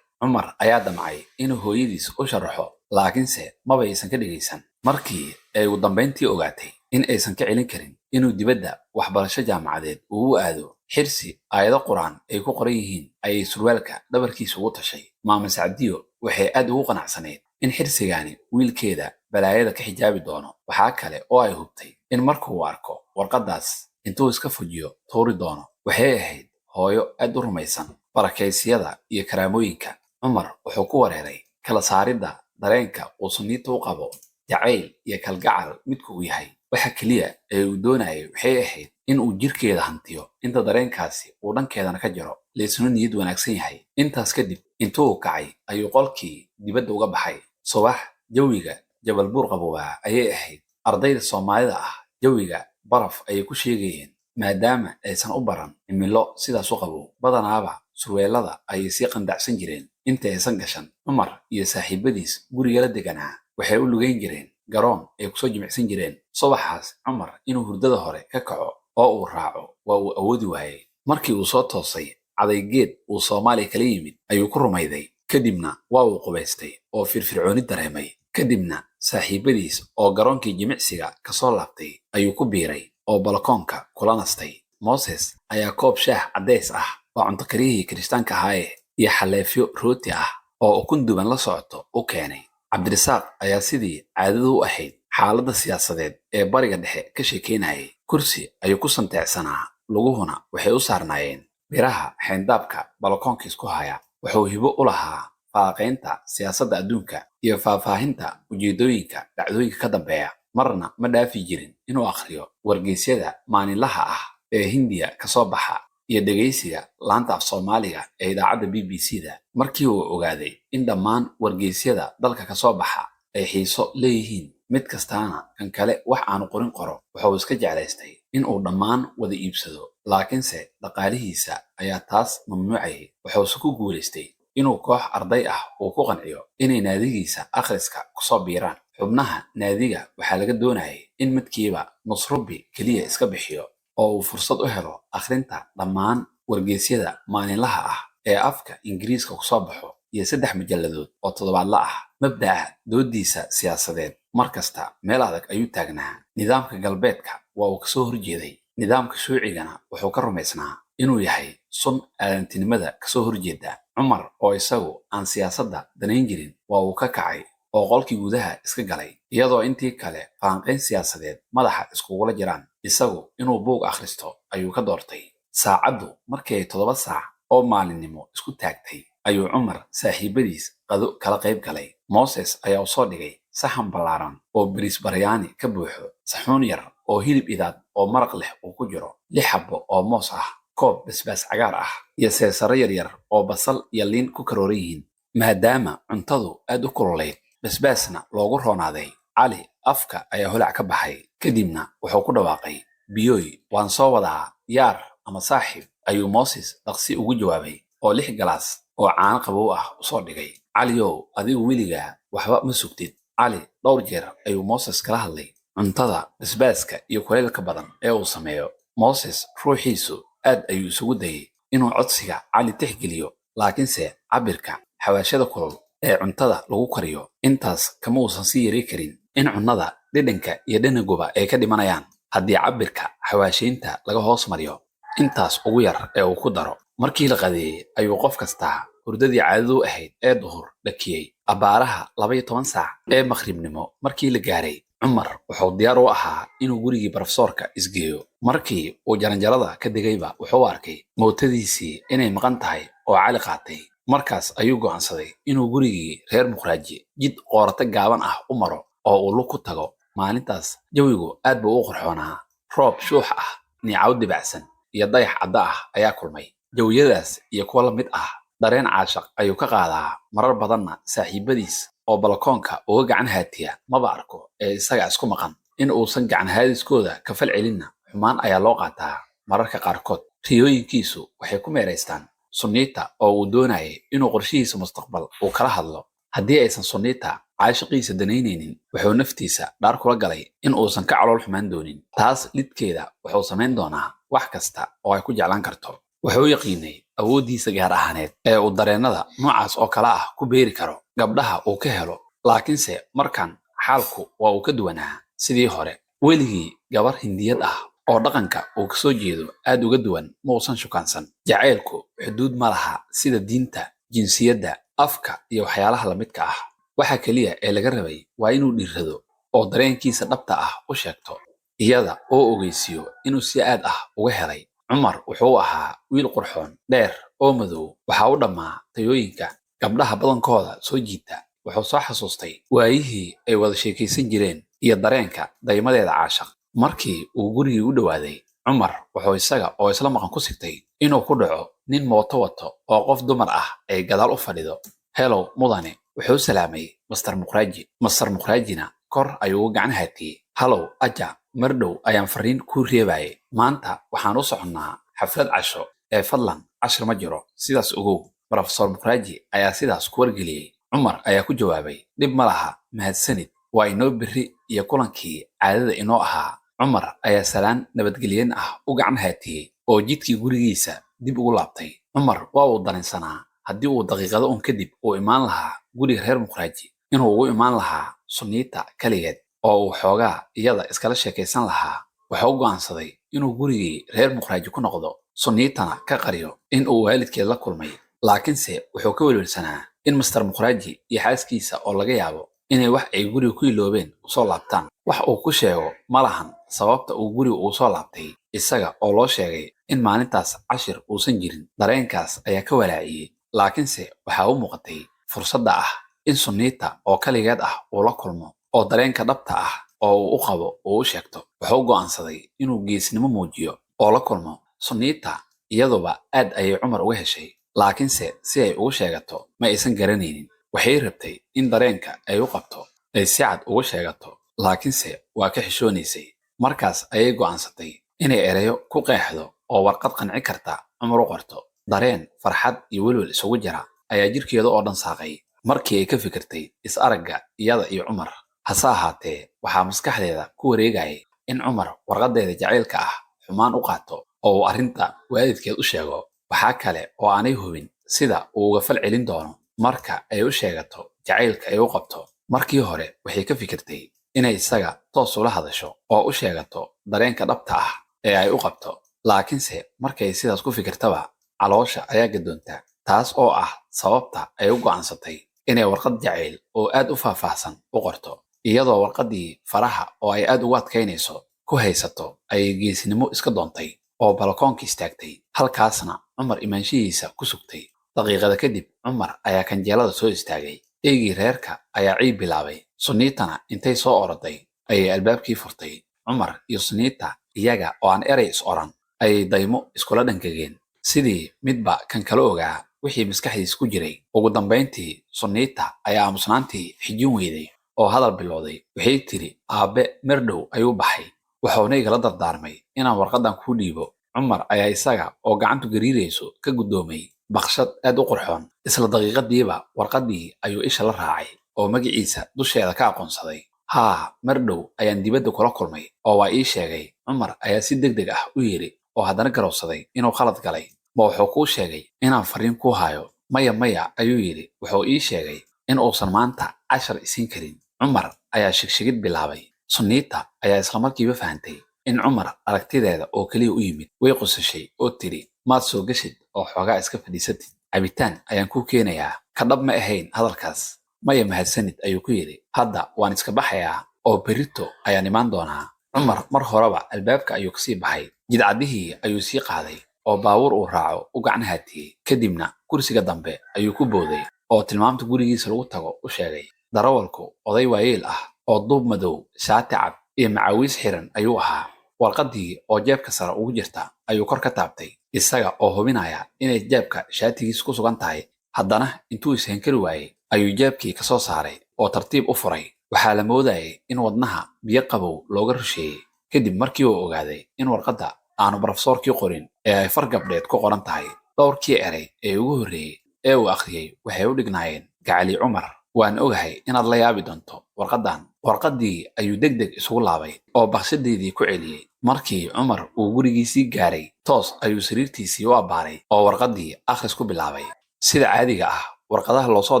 Cumar ayaa damcay inuu hooyadiis u sharaxo, laakiinse maba aysan ka dhegaysan. Markii ay ugu dambayntii ogaatay in aysan ka celin karin inuu dibadda waxbarasho jaamacadeed ugu aado xirsi aayado quraan ay ku qoran yihiin, ayay surwaalka dhabarkiisa ugu tashay. Maama Sacdiyo waxay aad ugu qanacsanayd in xirsigaani wiilkeeda balaayada ka xijaabi doono. Waxaa kale oo ay hubtay in markuu arko warqaddaas intuu iska fujiyo tuuri doono. Waxay ahayd hooyo aad u rumaysan barakaysyada iyo karaamooyinka. Cumar wuxuu ku wareeray kala saaridda dareenka uu Sunniita u qabo jacayl iyo kalgacal midku uu yahay. Waxa keliya ee uu doonayay waxay ahayd in uu jirkeeda hantiyo inta dareenkaasi uu dhankeedana ka jiro, laysuna niyad wanaagsan yahay. Intaas kadib intuu kacay ayuu qolkii dibadda uga baxay. Subax jawiga Jabal Buur qaboobaa ayay ahayd. Ardayda Soomaalida ah jawiga baraf ayay ku sheegayeen maadaama aysan u baran cimilo sidaas u qabow. Badanaaba surweelada ayay sii qandacsan jireen inta aysan gashan. Cumar iyo saaxiibadiis guriga la deganaa waxay u lugayn jireen garoon ay kusoo jimicsan jireen. Subaxaas Cumar inuu hurdada hore ka kaco oo uu raaco waa uu awoodi waayey. Markii uu soo toosay cadaygeed uu Soomaaliya kala yimid ayuu ku rumayday. Kadibna waa uu qubaystay oo firfircooni dareemay. Kadibna saaxiibadiis oo garoonkii jimicsiga ka soo laabtay ayuu ku biiray oo balakoonka kula nastay. Moses ayaa koob shaah caddeys ah oo cunto kariyihii Kirishtaanka ahaaye iyo xaleefyo rooti ah oo ukun duban la socoto u keenay. Cabdirasaaq ayaa sidii caadadu u ahayd xaaladda siyaasadeed ee Bariga Dhexe ka sheekeynayay. Kursi ayuu ku santeecsanaa, luguhuna waxay u saarnaayeen biraha xeyndaabka balakoonka isku haya. Wuxuu hibo u lahaa faaqaynta siyaasadda adduunka iyo faahfaahinta ujeedooyinka dhacdooyinka ka dambeeya. Marna ma dhaafi jirin inuu akhriyo wargeysyada maalinlaha ah ee Hindiya ka soo baxa iyo dhegaysiga laanta af Soomaaliga ee idaacadda BBC-da. Markii uu ogaaday in dhammaan wargeysyada dalka ka soo baxa ay xiiso leeyihiin, mid kastaana kan kale wax aanu qorin qoro, wuxuu iska jeclaystay in uu dhammaan wada iibsado. Laakiinse dhaqaalihiisa ayaa taas mamnuucayay. Wuxuuse ku guulaystay inuu koox arday ah uu ku qanciyo inay naadigiisa akhriska ku soo biiraan. Xubnaha naadiga waxaa laga doonayay in midkiiba nus rubi keliya iska bixiyo oo uu fursad u helo akhrinta dhammaan wargeysyada maalinlaha ah ee afka Ingiriiska ku soo baxo iyo 3 majalladood oo toddobaadla ah. Mabda'a doodiisa siyaasadeed markasta meel adag ayuu taagnaa. Nidaamka galbeedka waa uu kasoo horjeeday. Nidaamka shuucigana wuxuu ka rumaysnaa inuu yahay sun aadantinimada kasoo horjeeda. Cumar oo isagu aan siyaasadda danayn jirin waa uu ka kacay oo qolkii gudaha iska galay, iyadoo intii kale falanqayn siyaasadeed madaxa iskugula jiraan. Isagu inuu buug akhristo ayuu ka doortay. Saacaddu markii ay 7 saac oo maalinimo isku taagtay ayuu Cumar saaxiibadiis qado kala qayb galay. Moses ayaa u soo dhigay saxan ballaaran oo bariis baryaani ka buuxo, saxuun yar oo hilib idaad oo maraq leh uu ku jiro, 6 xabbo oo moos ah, koob basbaas cagaar ah, iyo seesaro yaryar oo basal iyo liin ku karooran yihiin. Maadaama cuntadu aad u kululeyd, basbaasna loogu roonaaday, Cali afka ayaa holac ka baxay. Kadibna wuxuu ku dhawaaqay, "Biyooy, waan soo wadaa, yaar ama saaxiib," ayuu Moses dhaqsi ugu jawaabay oo 6 galaas oo caano qabow ah u soo dhigay. "Caliyow, adigu weligaa waxba ma sugtid." Cali dhowr jeer ayuu Moses kala hadlay cuntada, basbaaska iyo kulaylka badan ee uu sameeyo. Moses ruuxiisu aad ayuu isugu dayay inuu codsiga Cali tixgeliyo, laakiinse cabirka xawaashada kulul ee cuntada lagu kariyo intaas kama uusan sii yari karin in cunnada dhadhanka iyo dhanaguba ay ka dhimanayaan haddii cabirka xawaashiinta laga hoos mariyo intaas ugu yar ee uu ku daro. Markii la qadeeyay ayuu qof kasta hurdadii caadadu ahayd ee duhur dhakiyay. Abaaraha 12 saac ee maqribnimo markii la gaaray, Cumar wuxuu diyaar u ahaa inuu gurigii barafsoorka isgeeyo. Markii uu jaranjarada ka degayba wuxuu arkay mootadiisii inay maqan tahay oo Cali qaatay. Markaas ayuu go'aansaday inuu gurigii reer Muqraaji jid qoorata gaaban ah u maro oo uu lug ku tago. Maalintaas jawigu aad buu u qurxoonaa. Roob shuux ah, niicaw dibacsan iyo dayax cadda ah ayaa kulmay. Jawiyadaas iyo kuwa la mid ah dareen caashaq ayuu ka qaadaa. Marar badanna saaxiibadiis oo balakoonka uga gacan haatiya maba arko ee isaga isku maqan. In uusan gacan haadiskooda ka fal celinna xumaan ayaa loo qaataa. Mararka qaarkood riyooyinkiisu waxay ku meeraystaan Sunniita oo uu doonayay inuu qorshihiisa mustaqbal uu kala hadlo. Haddii aysan Sunniita caashiqiisa danaynaynin, wuxuu naftiisa dhaar kula galay in uusan ka calool xumaan doonin. Taas lidkeeda wuxuu samayn doonaa wax kasta oo ay ku jeclaan karto. Wuxuu yaqiinay awooddiisa gaar ahaaneed ee uu dareennada noocaas oo kale ah ku beeri karo gabdhaha uu ka helo. laakiinse markan xaalku waa uu ka duwanaa sidii hore. weligii gabar hindiyad ah oo dhaqanka uu ka soo jeedo aad uga duwan ma uusan shukaansan. jacaylku xuduud ma laha sida diinta, jinsiyadda, afka iyo waxyaalaha la midka ah. waxa keliya ee laga rabay waa inuu dhiirrado oo dareenkiisa dhabta ah u sheegto, iyada oo ogeysiiyo inuu si aad ah uga helay. cumar wuxuu ahaa wiil qurxoon, dheer oo madow. waxa u dhammaa tayooyinka gabdhaha badankooda soo jiita. wuxuu soo xasuustay waayihii ay wada sheekaysan jireen iyo dareenka daymadeeda caashaq. markii uu gurigii u dhowaaday, cumar wuxuu isaga oo isla maqan ku sigtay inuu ku dhaco nin mooto wato oo qof dumar ah ay gadaal u fadhido. helow mudane, wuxuu salaamay master muqraaji. master muqraajina kor ayuu uga gacan haatiyey. halow aja, mar dhow ayaan fariin kuu reebayay. maanta waxaan u soconnaa xaflad casho ee fadlan cashir ma jiro, sidaas ogow. brofesor muqraaji ayaa sidaas ku wargeliyey. cumar ayaa ku jawaabay, dhib ma laha, mahadsanid, waa inoo berri iyo kulankii caadada inoo ahaa. cumar ayaa salaan nabadgelyen ah u gacan haatiyey oo jidkii gurigiisa dib ugu laabtay. cumar waa uu dareensanaa haddii uu daqiiqado un kadib uu imaan lahaa guriga reer muqraaji, inuu ugu imaan lahaa sunniita kaligeed oo uu xoogaa iyada iskala sheekaysan lahaa. wuxuu go'aansaday inuu gurigii reer muqraaji ku noqdo, sunniitana ka qariyo in uu waalidkeed la kulmay. laakiinse wuxuu ka welwelsanaa in master muqraaji iyo xaaskiisa oo laga yaabo inay wax ay guriga ku iloobeen usoo laabtaan. wax uu ku sheego ma lahan sababta uu guriga ugu soo laabtay, isaga oo loo sheegay in maalintaas cashir uusan jirin. dareenkaas ayaa ka walaaciyey. laakiinse waxaa u muuqatay fursadda ah in sunniita oo kaligeed ah uu la kulmo oo dareenka dhabta ah oo uu u qabo uu u sheegto. wuxuu go'aansaday inuu geesnimo muujiyo oo la kulmo sunniita. iyaduba aad ayay cumar uga heshay, laakiinse si ay ugu sheegato ma aysan garanaynin. waxay rabtay in dareenka ay u qabto ay si cad uga sheegato, laakiinse waa ka xishoonaysay. markaas ayay go'aansatay inay erayo ku qeexdo oo warqad qanci karta cumar u qorto. dareen farxad iyo welwel isugu jira ayaa jirkeeda oo dhan saaqay markii ay ka fikirtay is-aragga iyada iyo cumar. hase ahaatee waxaa maskaxdeeda ku wareegayay in cumar warqaddeeda jacaylka ah xumaan u qaato oo uu arrinta waalidkeed u sheego. waxaa kale oo aanay hubin sida uu uga fal celin doono marka ay u sheegato jacaylka ay u qabto. markii hore waxay ka fikirtay inay isaga toos ula hadasho oo u sheegato dareenka dhabta ah ee ay u qabto. laakiinse markay sidaas ku fikirtaba, caloosha ayaa gadoonta. taas oo ah sababta ay u go'aansatay inay warqad jacayl oo aad u faahfaahsan u qorto. iyadoo warqaddii faraha oo ay aad ugu adkaynayso ku haysato ayay geesnimo iska doontay oo balkoonka istaagtay. halkaasna cumar imaanshihiisa ku sugtay. daqiiqada kadib cumar ayaa kanjeelada soo istaagay. eegii reerka ayaa ciib bilaabay. sunniitana intay soo oroday ayay albaabkii furtay. cumar iyo sunniita iyaga oo aan erey is oran ayay daymo iskula dhankageen sidii midba kan kala ogaa wixii maskaxdiis ku jiray. ugu dambayntii sunniita ayaa aamusnaantii xijin weyday oo hadal bilowday. waxay tiri, aabbe mar dhow ayuu baxay, wuxuuna igala dardaarmay inaan warqaddan kuu dhiibo. cumar ayaa isaga oo gacantu gariirayso ka guddoomay baqshad aad u qurxoon. isla daqiiqadiiba warqaddii ayuu isha la raacay oo magaciisa dusheeda ka aqoonsaday. haa, mar dhow ayaan dibadda kula kulmay oo waa ii sheegay. cumar ayaa si degdeg ah u yidhi oo haddana garowsaday inuu qalad galay. ma wuxuu kuu sheegay inaan fariin kuu hayo? maya ayuu yidhi. wuxuu ii sheegay in uusan maanta cashar isiin karin. cumar ayaa shigshigid bilaabay. sunniita ayaa islamarkiiba fahantay in cumar aragtideeda oo keliya u yimid. way qosashay oo tidhi, maad soo gashid oo xoogaa iska fadhiisatid, cabitaan ayaan kuu keenayaa. ka dhab ma ahayn hadalkaas. maya mahadsanid ayuu ku yidhi. hadda waan iska baxayaa oo berrito ayaan imaan doonaa. cumar mar horeba albaabka ayuu kasii baxay. jidcaddihii ayuu sii qaaday oo baabuur uu raaco u gacan haatiyey. kadibna kursiga dambe ayuu ku booday oo tilmaamta gurigiisa lagu tago u sheegay. darawalku oday waayeel ah oo duub madow, shaati cad iyo macaawiis xiran ayuu ahaa. warqaddii oo jeebka sare ugu jirta ayuu kor ka taabtay, isaga oo hubinaya inay jeebka shaatigiisa ku sugan tahay. haddana intuu ishankari waayey ayuu jeebkii ka soo saaray oo tartiib u furay. waxaa la moodayay in wadnaha biyo qabow looga rusheeyey kadib markii uu ogaaday in warqadda aanu brofesoorkii qorin ee ay far gabdheed ku qoran tahay. dhowrkii eray ee ugu horreeyey ee uu akhriyey waxay u dhignaayeen gacali cumar waan ogahay inaad la yaabi doonto warqaddan. Warqaddii ayuu degdeg isugu laabay oo bakshadeedii ku celiyey. Markii Cumar uu gurigiisii gaaray, toos ayuu sariirtiisii u abbaaray oo warqaddii akhris ku bilaabay. Sida caadiga ah, warqadaha loo soo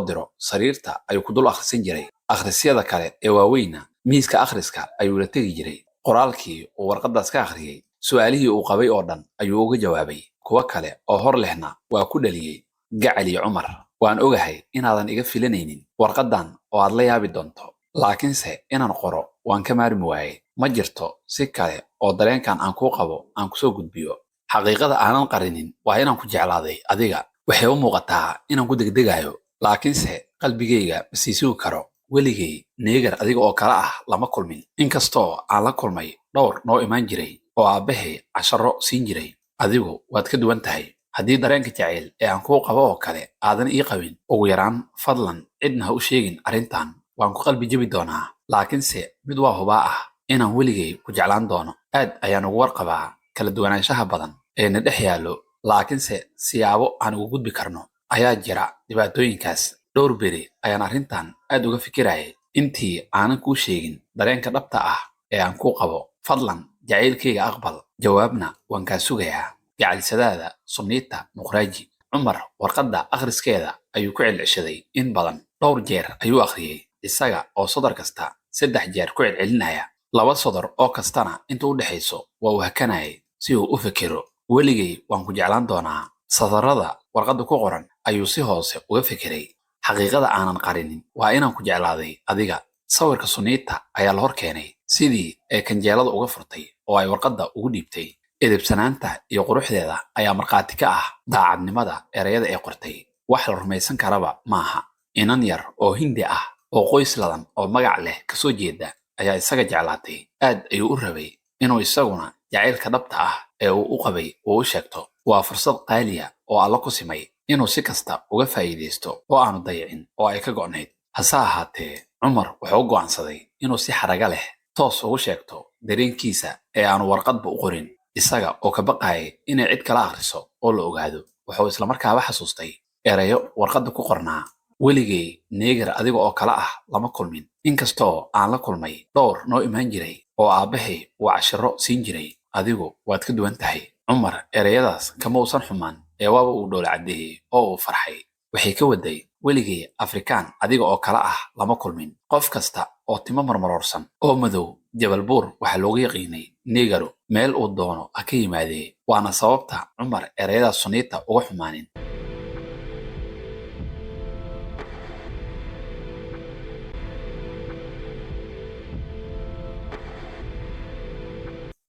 diro sariirta ayuu ku dul akhrisan jiray. Akhrisyada kale ee waaweyna miiska akhriska ayuu la tegi jiray. Qoraalkii uu warqaddaas ka akhriyey, su'aalihii uu qabay oo dhan ayuu uga jawaabay. Kuwa kale oo hor lehna waa ku dhaliyey. Gacali Cumar, waan ogahay inaadan iga filanaynin warqaddan oo aad la yaabi doonto, laakiinse inaan qoro waan ka maarmi waayey. Ma jirto si kale oo dareenkan aan kuu qabo aan ku soo gudbiyo. Xaqiiqada aanan qarinin waa inaan ku jeclaaday adiga. Waxay u muuqataa inaan ku degdegayo, laakiinse qalbigayga ma sii sugi karo. Weligay neegar adiga oo kale ah lama kulmin. Inkastoo aan la kulmay dhowr noo imaan jiray oo aabbahay casharro siin jiray, adigu waad ka duwan tahay. Haddii dareenka jacayl ee aan kuu qabo oo kale aadan ii qabin, ugu yaraan fadlan cidna ha u sheegin arrintan. Waan ku qalbi jabi doonaa, laakiinse mid waa hubaa ah inaan weligay ku jeclaan doono. Aad ayaan ugu warqabaa kala duwanaanshaha badan ee na dhex yaallo, laakiinse siyaabo aan ugu gudbi karno ayaa jira dhibaatooyinkaas. Dhowr beri ayaan arrintan aad uga fikirayay intii aanan kuu sheegin dareenka dhabta ah ee aan kuu qabo. Fadlan jacaylkayga aqbal, jawaabna waan kaa sugayaa. Gacalisadaada Sunniita Muqraaji. Cumar warqadda akhriskeeda ayuu ku celceshaday in badan. Dhowr jeer ayuu akhriyey, isaga oo sodor kasta 3 jeer ku celcelinaya. 2 sodor oo kastana inta u dhaxayso waa uu hakanayay si uu u fikiro. Weligay waan ku jeclaan doonaa. Sadarrada warqadda ku qoran ayuu si hoose uga fikiray. Xaqiiqada aanan qarinin waa inaan ku jeclaaday adiga. Sawirka Sunniita ayaa la hor keenay, sidii ay kanjeelada uga furtay oo ay warqadda ugu dhiibtay. Edebsanaanta iyo quruxdeeda ayaa markhaati ka ah daacadnimada erayada ay qortay. Wax la rumaysan karaba maaha. Inan yar oo Hindi ah oo qoys ladan oo magac leh ka soo jeeda ayaa isaga jeclaatay. Aad ayuu u rabay inuu isaguna jacaylka dhabta ah ee uu u qabay uu u sheegto. Waa fursad qaaliya oo Alla ku simay inuu si kasta uga faa'iidaysto oo aanu dayicin oo ay ka go'nayd. Hase ahaatee, Cumar wuxuu u go'aansaday inuu si xaraga leh toos ugu sheegto dareenkiisa ee aanu warqadba u qorin, isaga oo ka baqayay inay cid kala akhriso oo la ogaado. Wuxuu isla markaaba xasuustay erayo warqadda ku qornaa. Weligay neegar adiga oo kale ah lama kulmin. Inkastoo aan la kulmay dhowr noo imaan jiray oo aabbahay uu casharro siin jiray, adigu waad ka duwan tahay. Cumar erayadaas kama uusan xumaan ee waaba uu dhoola caddeeyey oo uu farxay. Waxay ka waday, weligay Afrikaan adiga oo kale ah lama kulmin. Qof kasta oo timo marmaroorsan oo madow, Jabal Buur waxaa looga yaqiinay neegaro, meel uu doono ha ka yimaadee. Waana sababta Cumar erayadaas Sunniita uga xumaanin.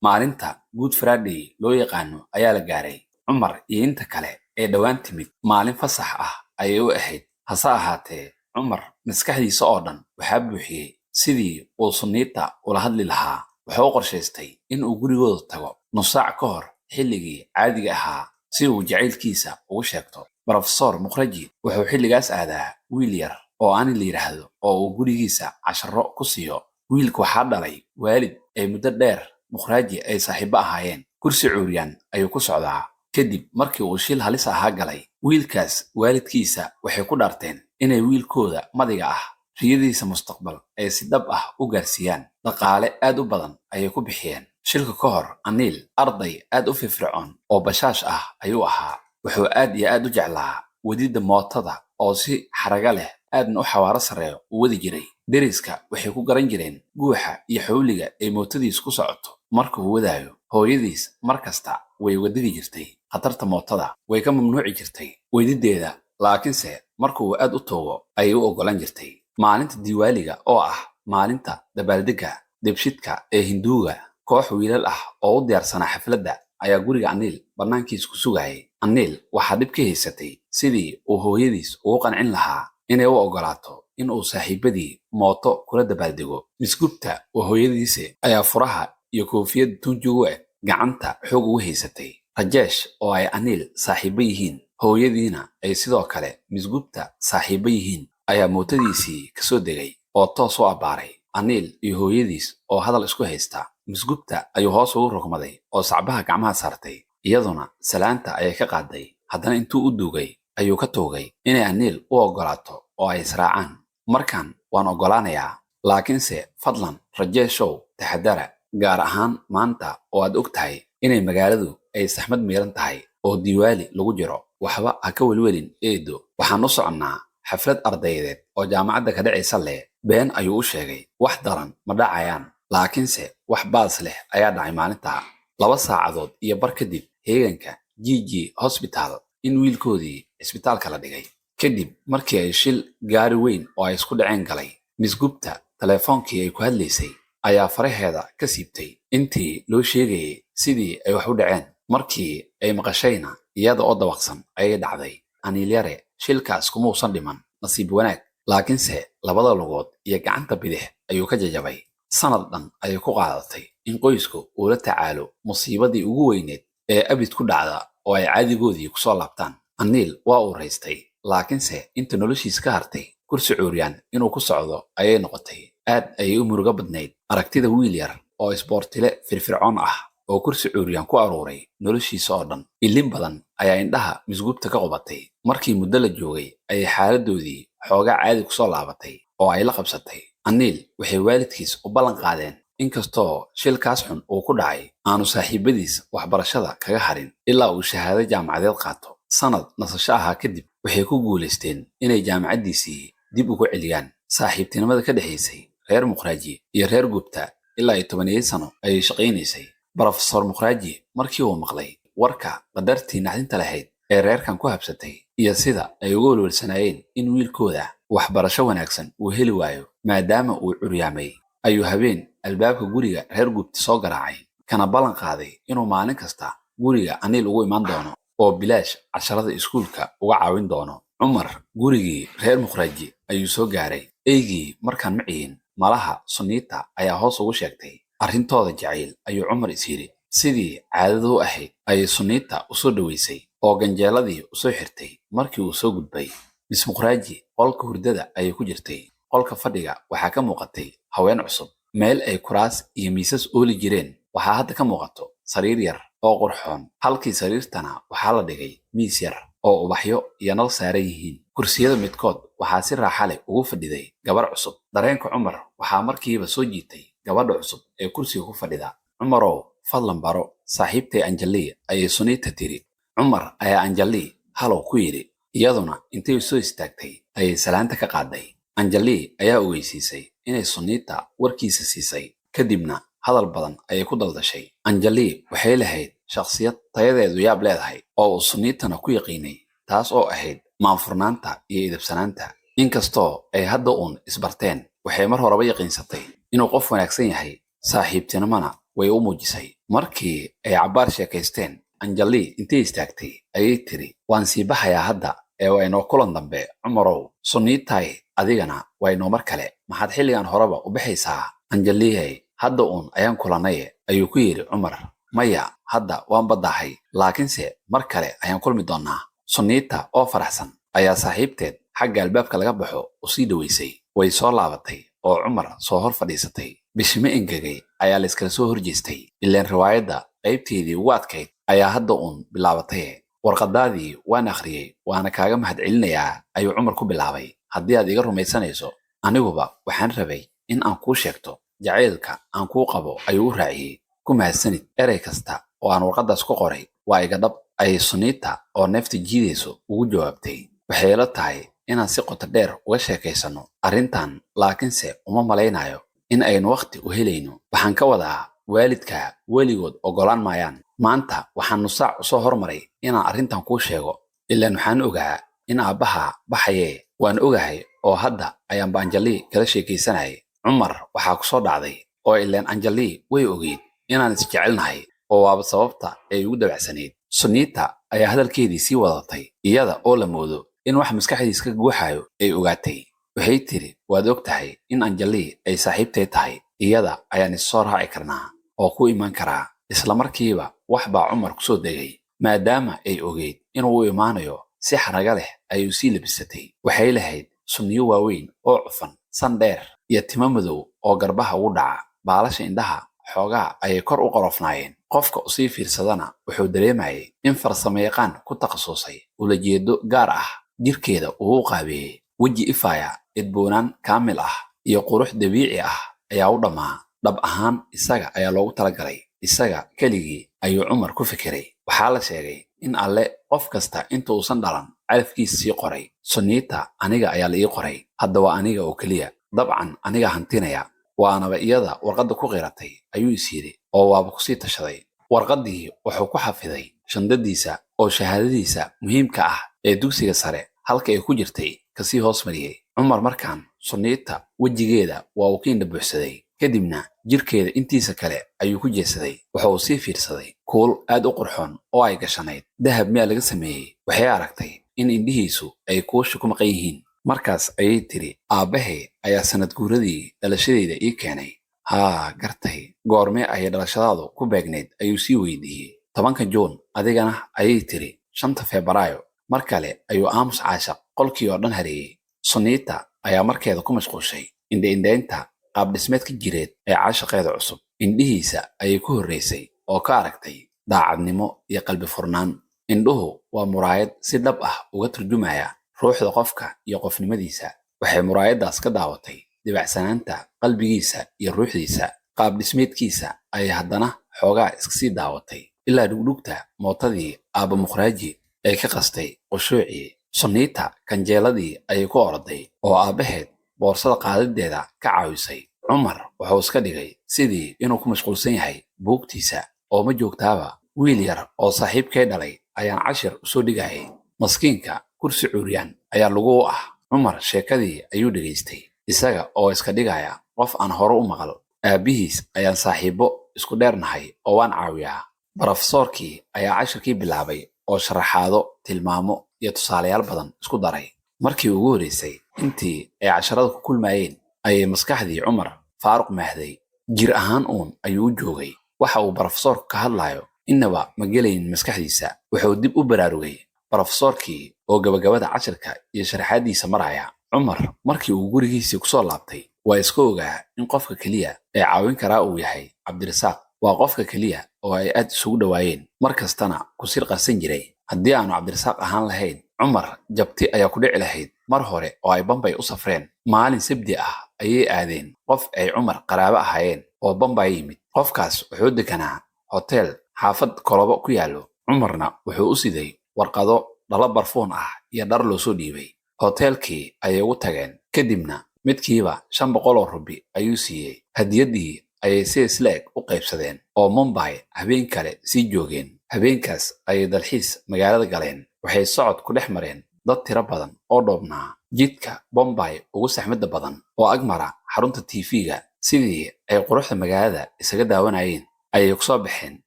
Maalinta Good Friday loo yaqaano ayaa la gaaray. Cumar iyo inta kale ee dhowaan timid maalin fasax ah ayay u ahayd. Hase ahaatee, Cumar maskaxdiisa oo dhan waxaa buuxiyey sidii uu Sunniita ula hadli lahaa. Wuxuu qorshaystay in uu gurigooda tago nus saac ka hor xilligii caadiga ahaa si uu jacaylkiisa ugu sheegto. Professor Muqraaji wuxuu xilligaas aadaa wiil yar oo Ani la yiraahdo oo uu gurigiisa casharro ku siiyo. Wiilku waxaa dhalay waalid ay muddo dheer Muqraaji ay saaxiibo ahaayeen. Kursi cuuriyaan ayuu ku socdaa. Kadib markii uu shil halis ahaa galay, wiilkaas waalidkiisa waxay ku dhaarteen inay wiilkooda madiga ah riyadiisa mustaqbal ay si dhab ah u gaarsiiyaan. Dhaqaale aad u badan ayay ku bixiyeen. Shilka ka hor, Aniil arday aad u firfircoon oo bashaash ah ayuu ahaa. Wuxuu aad iyo aad u jeclaa wadida mootada oo si xaraga leh aadna u xawaaro sareeyo u wadi jiray. Deriska waxay ku garan jireen guuxa iyo xawliga ay mootadiis ku socoto. Marka uu wadaayo, hooyadiis markasta way uga digi jirtay. Khatarta mootada way ka mamnuuci jirtay wadideeda, laakiinse marka uu aad u toogo ayay u ogolan jirtay. Maalinta Diwaaliga oo ah maalinta dabaaldegga debshidka ee Hinduuga, koox wiilal ah oo u diyaarsanaa xafladda ayaa guriga Aniil bannaankiisa ku sugayay. Aniil waxaa dhib ka haysatay sidii uu hooyadiis ugu qancin lahaa inay u ogolaato in uu saaxiibadii mooto kula dabaaldego. Misgubta waa hooyadiise ayaa furaha iyo koofiyad tunjigu eg gacanta xoog ugu haysatay. Rajesh oo ay Aniil saaxiibo yihiin, hooyadiina ay sidoo kale misgubta saaxiibo yihiin, ayaa mootadiisii ka soo degay oo toos u abbaaray Aniil iyo hooyadiis oo hadal isku haysta. Misgubta ayuu hoos ugu rogmaday oo sacbaha gacmaha saartay. Iyaduna salaanta ayay ka qaaday. Haddana intuu u duugay ayuu ka toogay inay Aniil u ogolaato oo ay israacaan. markan waan ogolaanayaa laakiinse fadlan rajeeshow taxadara gaar ahaan maanta oo aad og tahay inay magaaladu ay saxmad miiran tahay oo diiwaali lagu jiro waxba ha ka welwelin eedo waxaan u soconnaa xaflad ardayadeed oo jaamacadda ka dhacaysa leh been ayuu u sheegay wax daran ma dhacayaan laakiinse wax baas leh ayaa dhacay maalintaa 2 saacadood iyo bar kadib heeganka GG Hospital in wiilkoodii isbitaalka la dhigay kadib markii ay shil gaari weyn oo ay isku dhaceen galay Miss Gupta telefoonkii ay ku hadlaysay ayaa faraheeda ka siibtay intii loo sheegayay sidii ay wax u dhaceen markii ay maqashayna iyada oo dabaqsan ayay dhacday anilyare shilkaas kuma uusan dhiman nasiib wanaag laakiinse labada lugood iyo gacanta bidix ayuu ka jajabay sanad dhan ayay ku qaadatay in qoysku uu la tacaalo musiibadii ugu weyneed ee abid ku dhacda oo ay caadigoodii ku soo laabtaan aniil waa uu raystay laakiinse inta noloshiis ka hartay kursi cuuriyaan inuu ku socdo ayay noqotay aad ayay u murugo badnayd aragtida wiil yar oo isboortile firfircoon ah oo kursi cuuriyaan ku aruuray noloshiisa oo dhan ilin badan ayaa indhaha Miss Gupta ka qubatay markii muddo la joogay ayay xaaladoodii xoogaa caadi ku soo laabatay oo ay la qabsatay aniil waxay waalidkiis u ballan qaadeen inkastoo shilkaas xun uu ku dhacay aanu saaxiibadiis waxbarashada kaga harin ilaa uu shahaado jaamacadeed qaato sanad nasasho ahaa kadib waxay ku guulaysteen inay jaamacaddiisii dib ugu celiyaan saaxiibtinimada ka dhexaysay reer Muqraaji iyo reer Gupta ilaa 10 sano ayay shaqaynaysay Professor Muqraaji markii uu maqlay warka qadartii naxdinta lahayd ee reerkan ku habsatay iyo sida ay uga walwalsanaayeen in wiilkooda waxbarasho wanaagsan uu heli waayo maadaama uu curyaamay ayuu habeen albaabka guriga reer Gupta soo garaacay kana ballan qaaday inuu maalin kasta guriga aniil ugu iman doono oo bilaash casharada iskuulka uga caawin doono Umar gurigii reer Muqraaji ayuu soo gaaray eygii markaan maciin malaha Sunita ayaa hoos ugu sheegtay arrintooda jacayl ayuu Umar isiri sidii caadadu ahayd ay Sunita u soo dhaweysay oo ganjeeladii u soo xirtay markii uu soo gudbay Miss Muqraaji qolka hurdada ayay ku jirtay qolka fadhiga waxaa ka muuqatay haween cusub meel ay kuraas iyo miisas ooli jireen waxaa hadda ka muuqato sariir yar oo qurxoon halkii sariirtana waxaa la dhigay miis yar oo ubaxyo iyo nal saaran yihiin kursiyada midkood waxaa si raaxa leh ugu fadhiday gabar cusub dareenka Umar waxaa markiiba soo jiitay gabadha cusub ee kursiga ku fadhida Umarow fadlan baro saaxiibtay Anjali ayay Sunita tiri Umar ayaa Anjali halow ku yiri iyaduna intay soo istaagtay ayay salaanta ka qaaday Anjali ayaa ogeysiisay inay Sunita warkiisa siisay kadibna hadal badan ayay ku daldashay Anjali waxay lahayd shakhsiyad tayadeedu yaab leedahay oo Sunitana ku yaqiinay taas oo ahayd maanfurnaanta iyo idabsanaanta inkastoo ay hadda uun isbarteen waxay mar horeba yaqiinsatay inuu qof wanaagsan yahay saaxiibtinimana way u muujisay markii ay cabaar sheekaysteen Anjali intay istaagtay ayay tiri waan sii baxayaa hadda ee waynoo kulan dambe Umarow Sunitay adigana waynoo mar kale maxaad xilligan horeba u baxaysaa Anjali hadda uun ayaan kulanay ayuu ku yiri Umar maya hadda waan badahay laakiinse mar kale ayaan kulmi doonaa Sunita oo faraxsan ayaa saaxiibteed xagga albaabka laga baxo u sii dhaweysay way soo laabatay oo Umar soo hor fadhiisatay bishime ingagay ayaa la iskala soo horjeestay ileen riwaayadda qaybteedii ugu adkayd ayaa hadda uun bilaabatay warqadaadii waan akhriyay waana kaaga mahadcelinayaa ayuu Umar ku bilaabay haddii aad iga rumaysanayso aniguba waxaan rabay in aan kuu sheegto jacaylka aan kuu qabo ayuu u raaciyay ku mahadsanid erey kasta oo aan warqadaas ku qoray waa iga dhab ay Sunita oo neefta jiidayso ugu jawaabtay waxay la tahay inaan si qoto dheer uga sheekaysano arrintan laakiinse uma malaynayo in aynu waqti u helayno waxaan ka wadaa waalidka weligood ogolaan maayaan maanta waxaan nusaac u soo hormaray inaan arrintan kuu sheego ilaan waxaan ogaa in aabbaha baxayee waan ogahay oo hadda ayaan Anjali kala sheekaysanayay Umar waxaa ku soo dhacday oo ilaan Anjali way ogeyd inaan isjecelnahay oo waaba sababta ay ugu dabacsanayd Sunita ayaa hadalkeedii sii wadatay iyada oo la moodo in wax maskaxdiisa ka guuxayo ay ogaatay waxay tiri waad ogtahay in Anjali ay saaxiibtay tahay iyada ayaan soo raaci karnaa oo ku iman karaa isla markiiba wax baa Umar ku soo degay maadaama ay ogeyd inuu u imaanayo si xaraga leh ayuu sii labisatay waxay lahayd sunniyo waaweyn oo cufan san dheer iyo timo madow oo garbaha ugu dhaca baalasha indhaha xoogaa ayay kor u qorofnaayeen qofka u sii fiirsadana wuxuu dareemayay in farsamayaqaan ku takhasusay ula jeedo gaar ah jirkeeda uu qaabeeyay weji ifaya idboonaan kaamil ah iyo qurux dabiici ah ayaa u dhammaa. dhab ahaan isaga ayaa loogu talagalay. isaga keligii ayuu Cumar ku fikiray. waxaa la sheegay in alle qof kasta inta uusan dhalan calafkiisa sii qoray. Sunniita aniga ayaa la ii qoray. hadda waa aniga oo keliya. dabcan aniga hantinaya. waanaba iyada warqadda ku qiratay ayuu is yidhi oo waaba kusii tashaday. warqaddii wuxuu ku xafiday shandadiisa oo shahaadadiisa muhiimka ah ee dugsiga sare halka ay ku jirtay kasii hoos mariyey. Cumar markaan Sunniita wejigeeda waa uu ka indha buuxsaday. kadibna jirkeeda intiisa kale ayuu ku jeesaday. waxa uu sii fiirsaday kuul aad u qurxoon oo ay gashanayd. dahab miyaa laga sameeyey? waxay aragtay in indhihiisu ay kuusha ku maqan yihiin. markaas ayay tiri, aabbahay ayaa sanad guuradii dhalashadeyda ii keenay. haa gartay. goormee ayay dhalashadaadu ku beegnayd? ayuu sii weydiiyey. 10 Juun. adigana? ayay tiri 5 Febraayo. mar kale ayuu aamus caashaq qolkii oo dhan hareeyey. Sunniita ayaa markeeda ku mashquushay indha-indhaynta qaab dhismeedka jireed ee caashaqeeda cusub. indhihiisa ayay ku horraysay oo ka aragtay daacadnimo iyo qalbi furnaan. indhuhu waa muraayad si dhab ah uga turjumaya ruuxda qofka iyo qofnimadiisa. waxay muraayaddaas ka daawatay dibacsanaanta qalbigiisa iyo ruuxdiisa. qaab dhismeedkiisa ayay haddana xoogaa iska sii daawatay ilaa dhugdhugta mootadii aabba muqraaji ay ka qastay qushuucii. Sunniita kanjeeladii ayay ku orday oo aabbaheed boorsada qaadideeda ka caawisay. Cumar wuxuu iska dhigay sidii inuu ku mashquulsan yahay buugtiisa. oo ma joogtaaba wiil yar oo saaxiibkay dhalay ayaan cashir u soo dhigayay. maskiinka kursi cuuriyaan ayaa lagu u ah. Cumar sheekadii ayuu dhegaystay isaga oo iska dhigaya qof aan hore u maqal. aabbihiis ayaan saaxiibo isku dheernahay oo waan caawiyaa. barofesoorkii ayaa cashirkii bilaabay oo sharaxaado, tilmaamo iyo tusaalayaal badan isku daray. markii ugu horreysay intii ay casharada ku kulmayeen ayay maskaxdii Cumar faaruq maahday. jir ahaan uun ayuu u joogay. waxa uu barofesoorku ka hadlayo innaba ma gelayn maskaxdiisa. wuxuu dib u baraarugay barofesoorkii oo gabagabada cashirka iyo sharaxaadiisa maraya. Cumar markii uu gurigiisii ku soo laabtay waa iska ogaa in qofka keliya ee caawin karaa uu yahay Cabdirasaaq. waa qofka keliya oo ay aad isugu dhawaayeen, mar kastana ku sir qarsan jiray. haddii aanu Cabdirasaaq ahaan lahayn, Cumar jabti ayaa ku dhici lahayd mar hore oo ay Bambay u safreen. maalin sabti ah ayay aadeen qof ay Cumar qaraabo ahaayeen oo Bambay yimid. qofkaas wuxuu deganaa hotel xaafad Kolobo ku yaallo. Cumarna wuxuu u siday warqado, dhalo barfuun ah iyo dhar loo soo dhiibay. hoteelkii ayay ugu tageen. kadibna midkiiba 500 rubi ayuu siiyey. hadiyadii ayay si isla eg u qaybsadeen oo Mumbai habeen kale sii joogeen. habeenkaas ayay dalxiis magaalada galeen. waxay socod ku dhex mareen dad tiro badan oo dhoobnaa jidka Bombay ugu saxmadda badan oo agmara xarunta TV-ga. sidii ay quruxda magaalada isaga daawanayeen ayay ku soo baxeen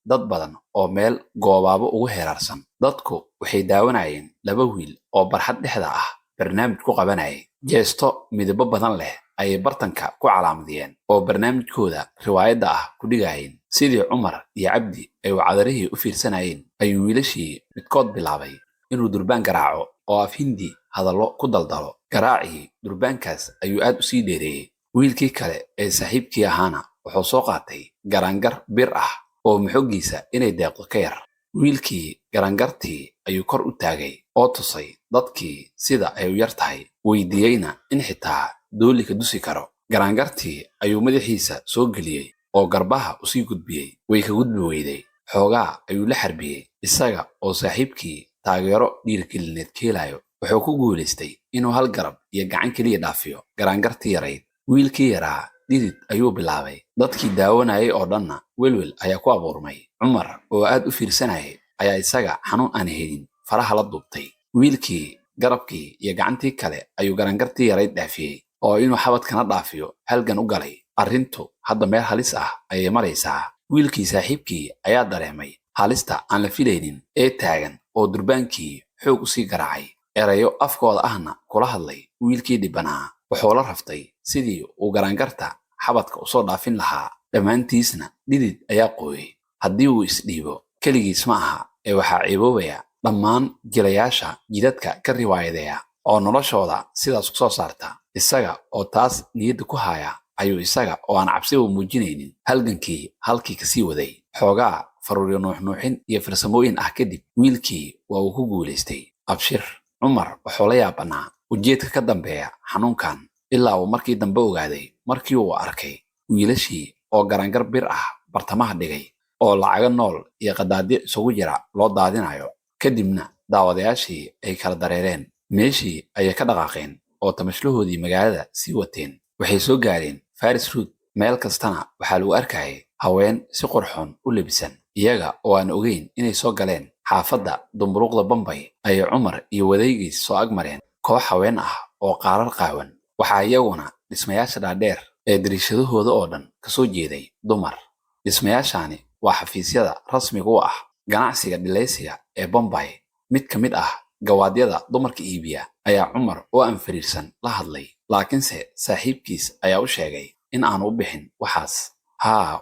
dad badan oo meel goobaabo ugu heeraarsan. dadku waxay daawanayeen 2 wiil oo barxad dhexda ah barnaamij ku qabanayay. jeesto midabo badan leh ayay bartanka ku calaamadiyeen oo barnaamijkooda riwaayadda ah ku dhigayeen. sidii Cumar iyo Cabdi ay wacdarihii u fiirsanayeen ayuu wiilashii midkood bilaabay inuu durbaan garaaco oo af Hindi hadallo ku daldalo. garaacii durbaankaas ayuu aad u sii dheereeyey. wiilkii kale ee saaxiibkii ahaana wuxuu soo qaatay garangar bir ah oo maxoogiisa inay deeqdo ka yar. wiilkii garangartii ayuu kor u taagay oo tusay dadkii sida ay u yar tahay, weydiiyeyna in xitaa dooli ka dusi karo. garangartii ayuu madaxiisa soo geliyey oo garbaha u sii gudbiyey. way ka gudbi weyday. xoogaa ayuu la xarbiyey isaga oo saaxiibkii taageero dhiirigelineed ka helayo. wuxuu ku guulaystay inuu hal garab iyo gacan keliya dhaafiyo garangartii yarayd. wiilkii yaraa dhidid ayuu bilaabay. dadkii daawanayay oo dhanna welwel ayaa ku abuurmay. Cumar oo aad u fiirsanayay ayaa isaga xanuun aan helin faraha la duubtay. wiilkii garabkii iyo gacantii kale ayuu garangartii yarayd dhaafiyey oo inuu xabadkana dhaafiyo halgan u galay. arrintu hadda meel halis ah ayay maraysaa. wiilkii saaxiibkii ayaa dareemay halista aan la filaynin ee taagan oo durbaankii xoog u sii garaacay. erayo afkooda ahna kula hadlay wiilkii dhibbanaa. wuxuu la raftay sidii uu garangarta xabadka u soo dhaafin lahaa. dhammaantiisna dhidid ayaa qooyey. haddii uu isdhiibo keligiis ma aha ee waxaa ciiboobaya dhammaan jilayaasha jidadka ka riwaayadeeya oo noloshooda sidaas ku soo saarta. isaga oo taas niyadda ku haya ayuu isaga oo aan cabsiba muujinaynin halgankii halkii kasii waday. xoogaa faruuryo nuuxnuuxin iyo farsamooyin ah kadib wiilkii waa uu ku guulaystay. abshir. Cumar wuxuu la yaabanaa ujeedka ka dambeeya xanuunkan ilaa uu markii dambe ogaaday markii uu arkay wiilashii oo garangar bir ah bartamaha dhigay oo lacago nool iyo qadaadyo isugu jira loo daadinayo. kadibna daawadayaashii ay kala dareereen meeshii ayay ka dhaqaaqeen oo tamashlahoodii magaalada sii wateen. waxay soo gaareen Faris Road. meel kastana waxaa lagu arkayay haween si qurxoon u lebisan, iyaga oo aan ogeyn inay soo galeen xaafadda dumburuqda Bombay. ayay Cumar iyo wadaygiis soo agmareen koox haween ah oo qaarar qaawan. waxaa iyaguna dhismayaasha dhaadheer ee dariishadahooda oo dhan ka soo jeeday dumar. dhismayaashaani waa xafiisyada rasmiga u ah ganacsiga dhilaysiga ee Bombay. mid ka mid ah gawaadyada dumarka iibiya ayaa Cumar oo aan fariirsan la hadlay, laakiinse saaxiibkiis ayaa u sheegay in aanu u bixin waxaas.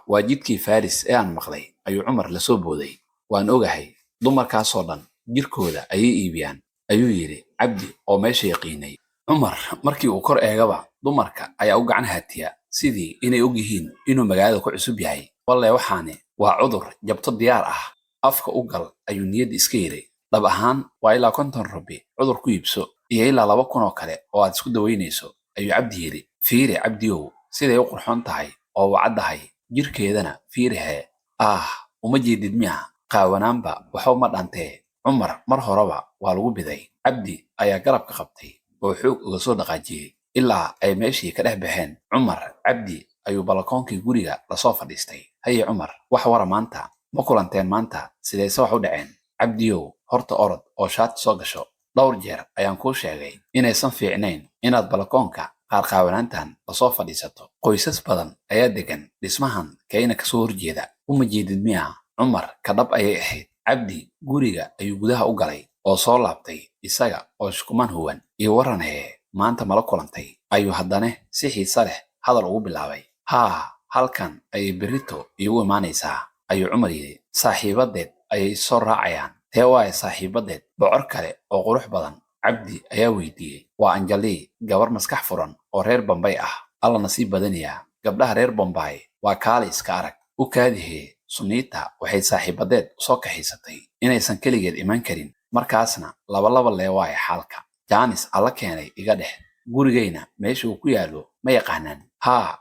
waa jidkii Faris ee aan maqlay, ayuu Cumar la soo booday. waan ogahay, dumarkaasoo dhan jirkooda ayay iibiyaan, ayuu yidhi Cabdi oo meesha yaqiinay. Cumar markii uu kor eegaba dumarka ayaa u gacan haatiya sidii inay og yihiin inuu magaalada ku cusub yahay. walle waxaani waa cudur jabto diyaar ah, afka u gal ayuu niyadda iska yidhi. dhab ahaan waa ilaa 50 rubi cudur ku iibso iyo ilaa 2,000 oo kale oo aad isku dawaynayso, ayuu Cabdi yidhi. fiiri Cabdiyow, siday u qurxoon tahay oo wacaddahay jirkeedana fiirihee. uma jeedid miya? qaawanaanba waxba ma dhantee. Cumar mar horeba waa lagu biday. Cabdi ayaa garabka qabtay oo xoog uga soo dhaqaajiyey ilaa ay meeshii ka dhex baxeen. Cumar Cabdi ayuu balakoonkii guriga la soo fadhiistay. haye Cumar, wax wara maanta ma kulanteen maanta? sidayse wax u dhaceen? Cabdiyow, horta orod oo shaati soo gasho. dhowr jeer ayaan kuu sheegay inaysan fiicnayn inaad balakoonka qaarqaawanaantan lasoo fadhiisato. qoysas badan ayaa degan dhismahan kayna kasoo horjeeda. uma jeedid miya? Cumar ka dhab ayay ahayd. Cabdi guriga ayuu gudaha u galay oo soo laabtay isaga oo shukumaan huwan. iyo waran maanta mala kulantay? ayuu haddana si xiise leh hadal ugu bilaabay. halkan ayay berrito iigu imaanaysaa, ayuu Cumar yidhi. saaxiibadeed ayay soo raacayaan. tee waaye saaxiibadeed? bocor kale oo qurux badan. Cabdi ayaa weydiiyey. waa Anjali, gabar maskax furan oo reer Bombay ah. alla nasiib badanayaa. gabdhaha reer Bombay waa kaali iska arag. u kaadihee, Sunita waxay saaxiibadeed soo kaxaysatay inaysan keligeed iman karin, markaasna laba lee waaye xaalka. jaanis alla keenay iga dhex. gurigayna meesha uu ku yaallo ma yaqaanaan.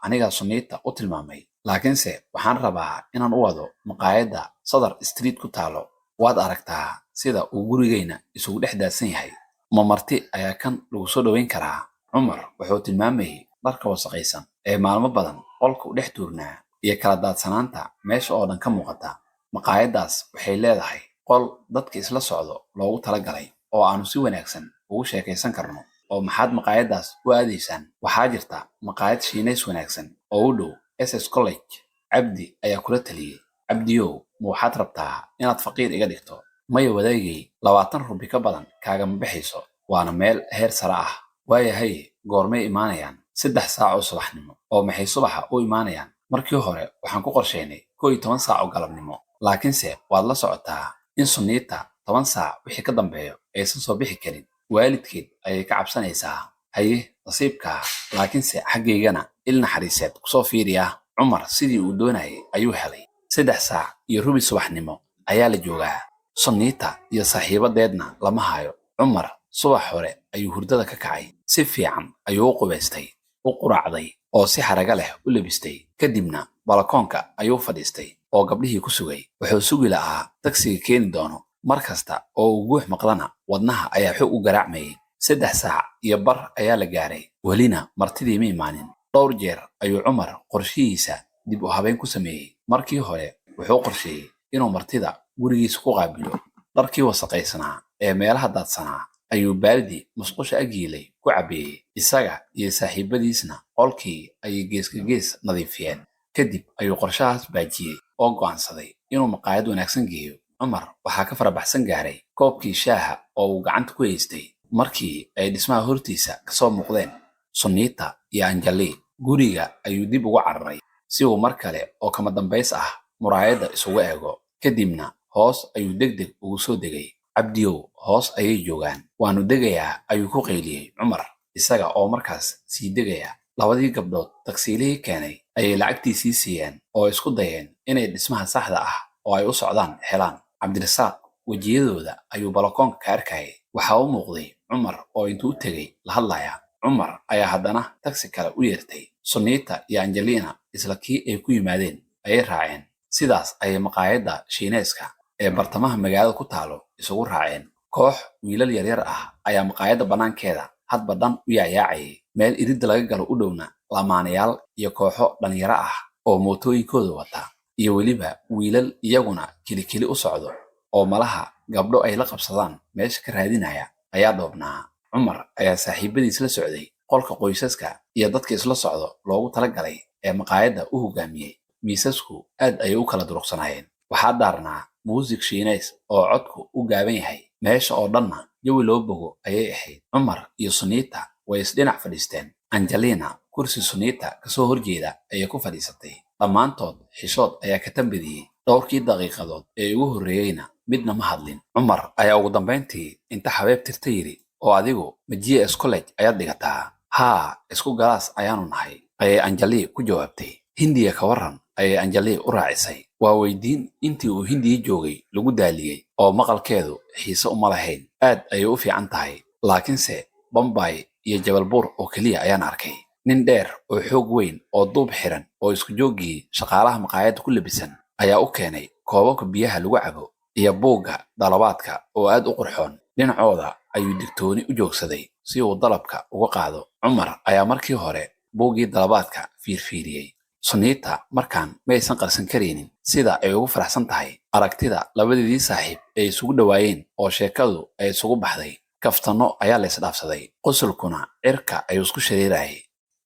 anigaa Sunita u tilmaamay, laakiinse waxaan rabaa inaan u wado maqaayadda Sadar Street ku taalo. waad aragtaa sida uu gurigayna isugu dhex daadsan yahay. ma marti ayaa kan lagu soo dhoweyn karaa? Cumar wuxuu tilmaamayay dharka wasaqaysan ee maalmo badan qolka u dhex tuurnaa iyo kala daadsanaanta meesha oo dhan ka muuqata. maqaayaddaas waxay leedahay qol dadka isla socdo loogu talagalay oo aanu si wanaagsan ugu sheekaysan karno. oo maxaad maqaayaddaas u aadaysaan? waxaa jirta maqaayad shiinays wanaagsan oo u dhow SS College. Cabdi ayaa kula taliyey. Cabdiyow, ma waxaad rabtaa inaad faqiir iga dhigto? maya wadaagay, 20 rubi ka badan kaagama baxayso, waana meel heer sare ah. waayahay, goormay imaanayaan? 3 saac oo subaxnimo. oo maxay subaxa u imaanayaan? markii hore waxaan ku qorsheynay 11 saac oo galabnimo, laakiinse waad la socotaa in Sunita 10 saac wixii ka dambeeyo aysan soo bixi karin. waalidkeed ayay ka cabsanaysaa. haye nasiibka, laakiinse xaggaygana il naxariiseed kusoo fiiriya. Cumar sidii uu doonayay ayuu helay. 3 saac iyo rubi subaxnimo ayaa la joogaa. Sunita iyo saaxiibadeedna lama hayo. Cumar subax hore ayuu hurdada ka kacay. si fiican ayuu u qubaystay, u quraacday oo si xaraga leh u labistay. kadibna balakoonka ayuu fadhiistay oo gabdhihii ku sugay. wuxuu sugi lahaa tagsiga keeni doono. mar kasta oo uu guux maqlana wadnaha ayaa xog u garaacmayay. 3 saac iyo bar ayaa la gaaray, welina martidii ma imaanin. dhowr jeer ayuu Cumar qorshihiisa dib u habeyn ku sameeyey. markii hore wuxuu qorsheeyey inuu martida gurigiisa ku qaabilo. dharkii wasaqaysanaa ee meelaha daadsanaa ayuu baaldi musqusha agyiilay ku cabeeyey. isaga iyo saaxiibadiisna qolkii ayay geeska gees nadiifiyeen. kadib ayuu qorshahaas baajiyey oo go'aansaday inuu maqaayad wanaagsan geeyo. Cumar waxaa ka farabaxsan gaaray koobkii shaaha oo uu gacanta ku haystay markii ay dhismaha hortiisa ka soo muuqdeen Sunita iyo Anjali. guriga ayuu dib ugu cararay si uu mar kale oo kama dambays ah muraayadda isugu eego. kadibna hoos ayuu degdeg ugu soo degay. Cabdiyow, hoos ayay joogaan, waanu degayaa, ayuu ku qayliyey Cumar isaga oo markaas sii degaya. labadii gabdhood tagsiilihii keenay ayay lacagtiisii siiyeen oo isku dayeen inay dhismaha saxda ah oo ay u socdaan helaan. Cabdirasaaq wejiyadooda ayuu balakoonka ka arkayay. waxaa u muuqday cumar oo intuu u tegey la hadlaya. cumar ayaa haddana tagsi kale u yeertay. sunniita iyo angelina isla kii ay ku yimaadeen ayay raaceen. sidaas ayay maqaayadda shiineeska ee bartamaha magaalada ku taalo isugu raaceen. koox wiilal yaryar ah ayaa maqaayadda bannaankeeda hadba dhan u yaayaacayay. meel iridda laga galo u dhowna lamaanayaal iyo kooxo dhalinyaro ah oo mootooyinkooda wata, iyo weliba wiilal iyaguna kilikili u socdo oo malaha gabdho ay la qabsadaan meesha ka raadinaya ayaa dhoobnaa. cumar ayaa saaxiibadiis la socday. qolka qoysaska iyo dadka isla socdo loogu talagalay ee maqaayadda u hogaamiyey. miisasku aad ayay u kala durugsanaayeen. waxaa daarnaa muusig shiineys oo codku u gaaban yahay. meesha oo dhanna jawi loo bogo ayay ahayd. cumar iyo sunniita way isdhinac fadhiisteen. angelina kursi sunniita kasoo horjeeda ayay ku fadhiisatay. dhammaantood xishood ayaa ka tambadiyey. dhowrkii daqiiqadood ee ugu horreeyeyna midna ma hadlin. cumar ayaa ugu dambayntii inta xabeeb tirta yidhi, oo adigu ma gs college ayaad dhigataa? haa, isku galaas ayaanu nahay, ayay anjali ku jawaabtay. hindiya ka warran, ayay anjali u raacisay. waa weydiin intii uu hindiya joogay lagu daaliyey oo maqalkeedu xiise uma lahayn. aad ayay u fiican tahay, laakiinse bombay iyo jabalbuur oo keliya ayaan arkay. nin dheer oo xoog weyn oo duub xiran oo isku jooggii shaqaalaha maqaayadda ku labisan ayaa u keenay koobabka biyaha lagu cabo iyo buugga dalabaadka oo aad u qurxoon. dhinacooda ayuu digtooni u joogsaday si uu dalabka uga qaado. cumar ayaa markii hore buuggii dalabaadka fiirfiiriyey. sunniita markaan ma aysan qarsan karaynin sida ay ugu faraxsan tahay aragtida labadeedii saaxiib ay isugu dhowaayeen oo sheekadu ay isugu baxday. kaftanno ayaa la isdhaafsaday. qosolkuna cirka ayuu isku shariirayay.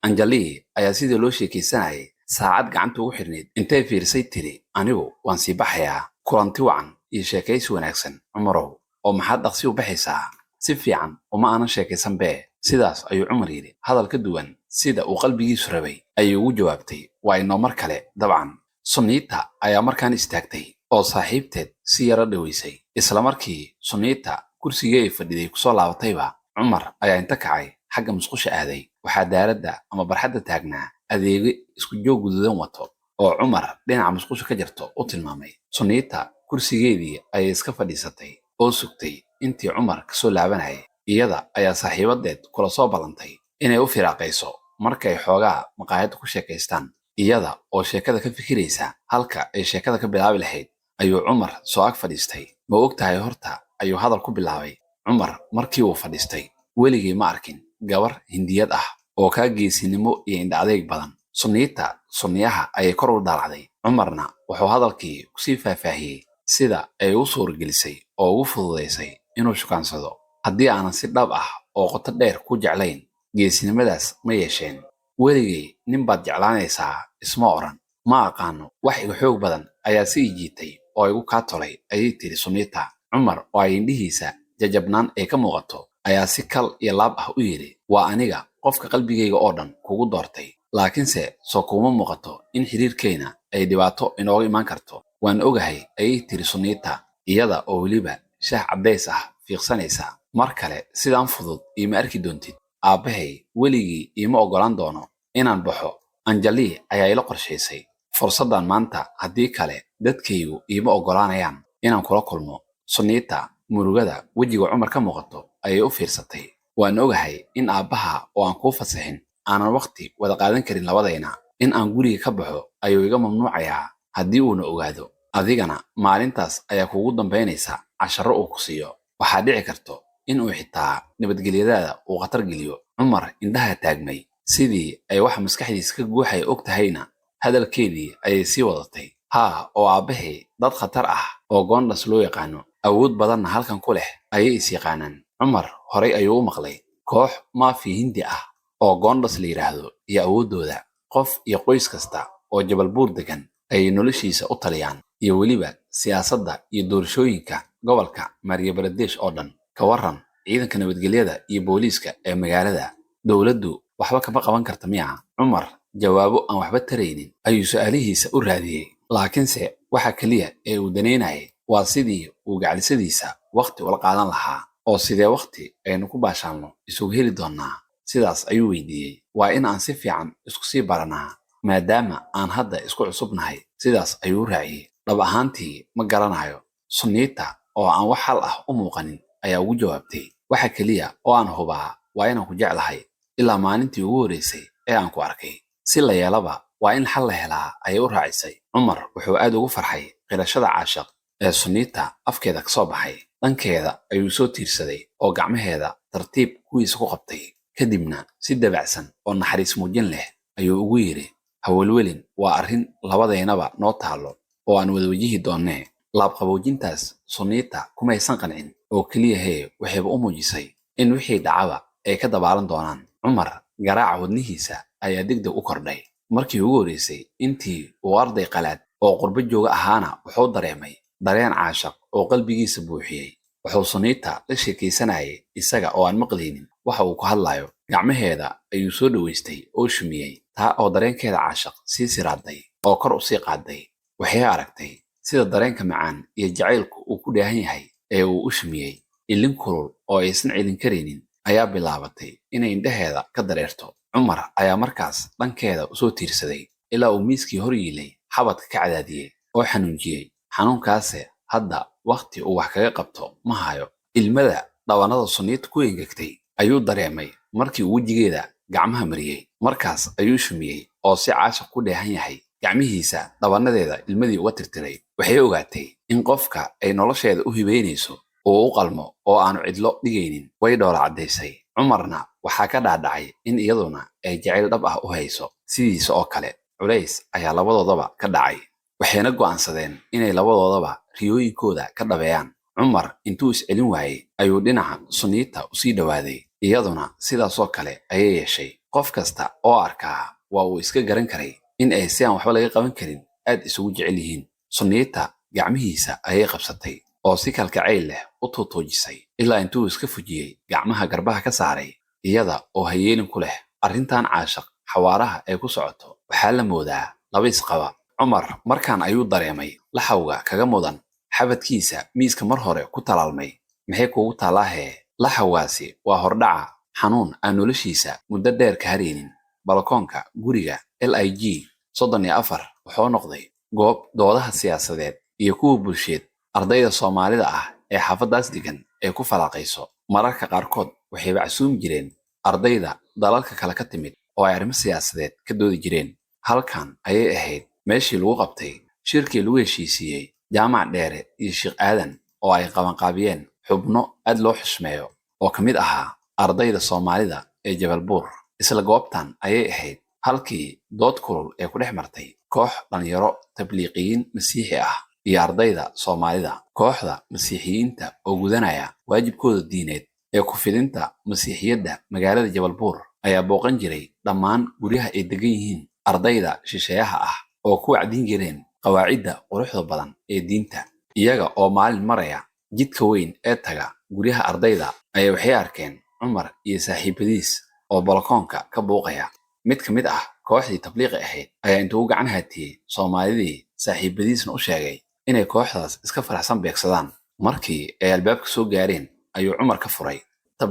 anjali ayaa sidii loo sheekaysanayay saacad gacanta ugu xirnayd intay fiirsay tiri, anigu waan sii baxayaa. kulanti wacan iyo sheekaysi wanaagsan cumarow, oo maxaad dhaqsi u baxaysaa? si fiican uma aanan sheekaysan bee. sidaas ayuu cumar yidhi. hadal ka duwan sida uu qalbigiisu rabay ayay ugu jawaabtay, waa inoo mar kale dabcan. sunniita ayaa markaan istaagtay oo saaxiibteed si yaro dhawaysay. isla markii sunniita kursigii ay fadhiday kusoo laabatayba cumar ayaa inta kacay xagga musqusha aaday. waxaa daaradda ama barxadda taagnaa adeege isku joog guduudan wato oo cumar dhinaca musqusha ka jirto u tilmaamay. sunniita kursigeedii ayay iska fadhiisatay oo sugtay intii cumar kasoo laabanayay. iyada ayaa saaxiibadeed kula soo ballantay inay u firaaqayso markay xoogaa maqaayadda ku sheekaystaan. iyada oo sheekada ka fikiraysa halka ay sheekada ka bilaabi lahayd ayuu cumar soo ag fadhiistay. ma og tahay horta, ayuu hadal ku bilaabay. cumar markii uu fadhiistay, weligii ma arkin gabar hindiyad ah oo kaa geesinimo iyo indha adeeg badan. sunniita sunniyaha ayay kor u daalacday. cumarna wuxuu hadalkii kusii faahfaahiyey sida ay u suurgelisay oo ugu fududaysay inuu shukaansado. haddii aanan si dhab ah oo qoto dheer ku jeclayn, geesinimadaas ma yeesheen. weligay nin baad jeclaanaysaa isma odhan. ma aqaano, wax iga xoog badan ayaa si ii jiitay oo igu kaa tolay, ayay tiri sunniita. cumar oo ay indhihiisa jajabnaan ay ka muuqato ayaa si kal iyo laab ah u yidhi, waa aniga qofka qalbigayga oo dhan kugu doortay, laakiinse soo kuma muuqato in xiriirkayna ay dhibaato inooga imaan karto. waan ogahay, ayay tiri sunniita iyada oo weliba shaah caddays ah fiiqsanaysa. mar kale sidaan fudud iima arki doontid. aabbahay weligii iima oggolaan doono inaan baxo. anjali ayaa ila qorshaysay fursaddan maanta, haddii kale dadkaygu iima oggolaanayaan inaan kula kulmo. sunniita murugada wejiga cumar ka muuqato ayay u fiirsatay. waan ogahay in aabbaha oo aan kuu fasaxin aanan wakhti wada qaadan karin labadayna. in aan guriga ka baxo ayuu iga mamnuucayaa haddii uuna ogaado. adigana maalintaas ayaa kuugu dambaynaysa casharro uu ku siiyo. waxaa dhici karto in uu xitaa nabadgelyadaada uu khatar geliyo. cumar indhaha taagmay sidii ay waxa maskaxdiisa ka guuxaya og tahayna hadalkeedii ayay sii wadatay. haa, oo aabbahay dad khatar ah oo goondhas loo yaqaano, awood badanna halkan ku leh ayay is yaqaanaan. cumar horay ayuu u maqlay koox maafi hindi ah oo goondhas la yidhaahdo iyo awooddooda. qof iyo qoys kasta oo jabalbuur degan ayay noloshiisa u taliyaan, iyo weliba siyaasadda iyo doorashooyinka gobolka Madhya Pradesh oo dhan. ka warran ciidanka nabadgelyada iyo booliiska ee magaalada. dowladdu waxba kama qaban karta miya? cumar jawaabo aan waxba taraynin ayuu su'aalihiisa u raadiyey, laakiinse waxa keliya ee uu danaynayay waa sidii uu gacalisadiisa wakhti ula qaadan lahaa. oo sidee wakhti aynu ku baashaalno isugu heli doonnaa? sidaas ayuu weydiiyey. waa in aan si fiican isku sii baranaa maadaama aan hadda isku cusubnahay. sidaas ayuu raaciyey. dhab ahaantii ma garanayo. sunniita oo aan wax hal ah u muuqanin ayaa ugu jawaabtay, waxa keliya oo aan hubaa waa inaan ku jeclahay ilaa maalintii ugu horreysay ee aan ku arkay. Si la yeelaba waa in xal la helaa ayay u raacisay. Cumar wuxuu aad ugu farxay qirashada caashaq ee Sunniita afkeeda ka soo baxay. Dhankeeda ayuu soo tiirsaday oo gacmaheeda tartiib kuwiisa ku qabtay. Kadibna si dabacsan oo naxariis muujin leh ayuu ugu yidhi, hawlwelin waa arrin labadeennaba noo taalo oo aan wada wajihi doonnee. Laabqaboojintaas Sunniita kumaysan qancin oo keliya waxayba u muujisay in wixii dhacaba ay ka dabaalan doonaan. Cumar garaaca wadnihiisa ayaa degdeg u kordhay. Markii ugu horreysay intii uu arday qalaad oo qurbo jooga ahaana wuxuu dareemay dareen caashaq oo qalbigiisa buuxiyey. wuxuu Sunniita la sheekaysanayay isaga oo aan maqlaynin waxa uu ku hadlayo. Gacmaheeda ayuu soo dhaweystay oo shumiyey, taa oo dareenkeeda caashaq sii siraaday oo kor u sii qaaday. Waxay aragtay sida dareenka macaan iyo jacaylku uu ku dheehan yahay ee uu u shumiyey. Ilin kulul oo aysan celin karaynin ayaa bilaabatay inay indhaheeda ka dareerto. Cumar ayaa markaas dhankeeda u soo tiirsaday ilaa uu miiskii hor yiilay xabadka ka cadaadiyey oo xanuunjiyey. Xanuunkaase hadda waqti uu wax kaga qabto ma hayo. Ilmada dhabanada Sunniita ku engegtay ayuu dareemay markii uu wejigeeda gacmaha mariyey. Markaas ayuu shumiyey oo si caashaq ku dheehan yahay gacmihiisa dhabanadeeda ilmadii uga tirtiray. Waxay ogaatay in qofka ay nolosheeda u hibeynayso uu u qalmo oo aanu cidlo dhigaynin. Way dhoola caddaysay. Cumarna waxaa ka dhaadhacay in iyaduna ay jacayl dhab ah u hayso sidiisa oo kale. Culays ayaa labadoodaba ka dhacay. Waxayna go'aansadeen inay labadoodaba riyooyinkooda ka dhabeeyaan. Cumar intuu iscelin waayey ayuu dhinaca Sunniita u sii dhowaaday. Iyaduna sidaasoo kale ayay yeeshay. Qof kasta oo arkaa waa uu iska garan karay in ay si aan waxba laga qaban karin aad isugu jecel yihiin. Sunniita gacmihiisa ayay qabsatay oo si kalgacayl leh u tuutuujisay ilaa intuu iska fujiyey gacmaha garbaha ka saaray, iyada oo hayeelin ku leh. Arrintan caashaq xawaaraha ay ku socoto waxaa la moodaa laba isqaba. Cumar markaan ayuu dareemay laxawga kaga mudan xabadkiisa miiska mar hore ku talaalmay. Maxay kuugu taalaahee? Laxawgaasi waa hordhaca xanuun aan noloshiisa muddo dheer ka haraynin. Balakoonka guriga LIG 34 wuxuu noqday goob doodaha siyaasadeed iyo kuwa bulsheed. Ardayda Soomaalida ah ee xaafadaas degan ay ku falaaqayso. Mararka qaarkood waxay bacsuumi jireen ardayda dalalka kale ka timid oo ay arrimo siyaasadeed ka doodi jireen. Halkan ayay ahayd meeshii lagu qabtay shirkii lagu heshiisiiyey Jaamac Dheere iyo Sheekh Aadan oo ay qabanqaabiyeen xubno aad loo xushmeeyo oo ka mid ahaa ardayda Soomaalida ee Jabal Buur. Isla goobtan ayay ahayd halkii dood kulul ee ku dhex martay koox dhalinyaro tabliiqiyiin masiixi ah iyo ardayda Soomaalida. Kooxda masiixiyiinta oo gudanaya waajibkooda diineed ee ku fidinta masiixiyadda magaalada Jabal Buur ayaa booqan jiray dhammaan guryaha ay degan yihiin ardayda shisheeyaha ah oo ku wacdin jireen qawaacidda quruxda badan ee diinta. Iyaga oo maalin maraya jidka weyn ee taga guryaha ardayda ayaa waxay arkeen Cumar iyo saaxiibadiis oo balakoonka ka buuqaya. Mid ka mid ah kooxdii tabliiqi ahayd ayaa intuu gacan haatiyey Soomaalidii saaxiibadiisna u sheegay inay kooxdaas iska faraxsan beegsadaan. Markii ay albaabka soo gaareen ayuu Cumar ka furay.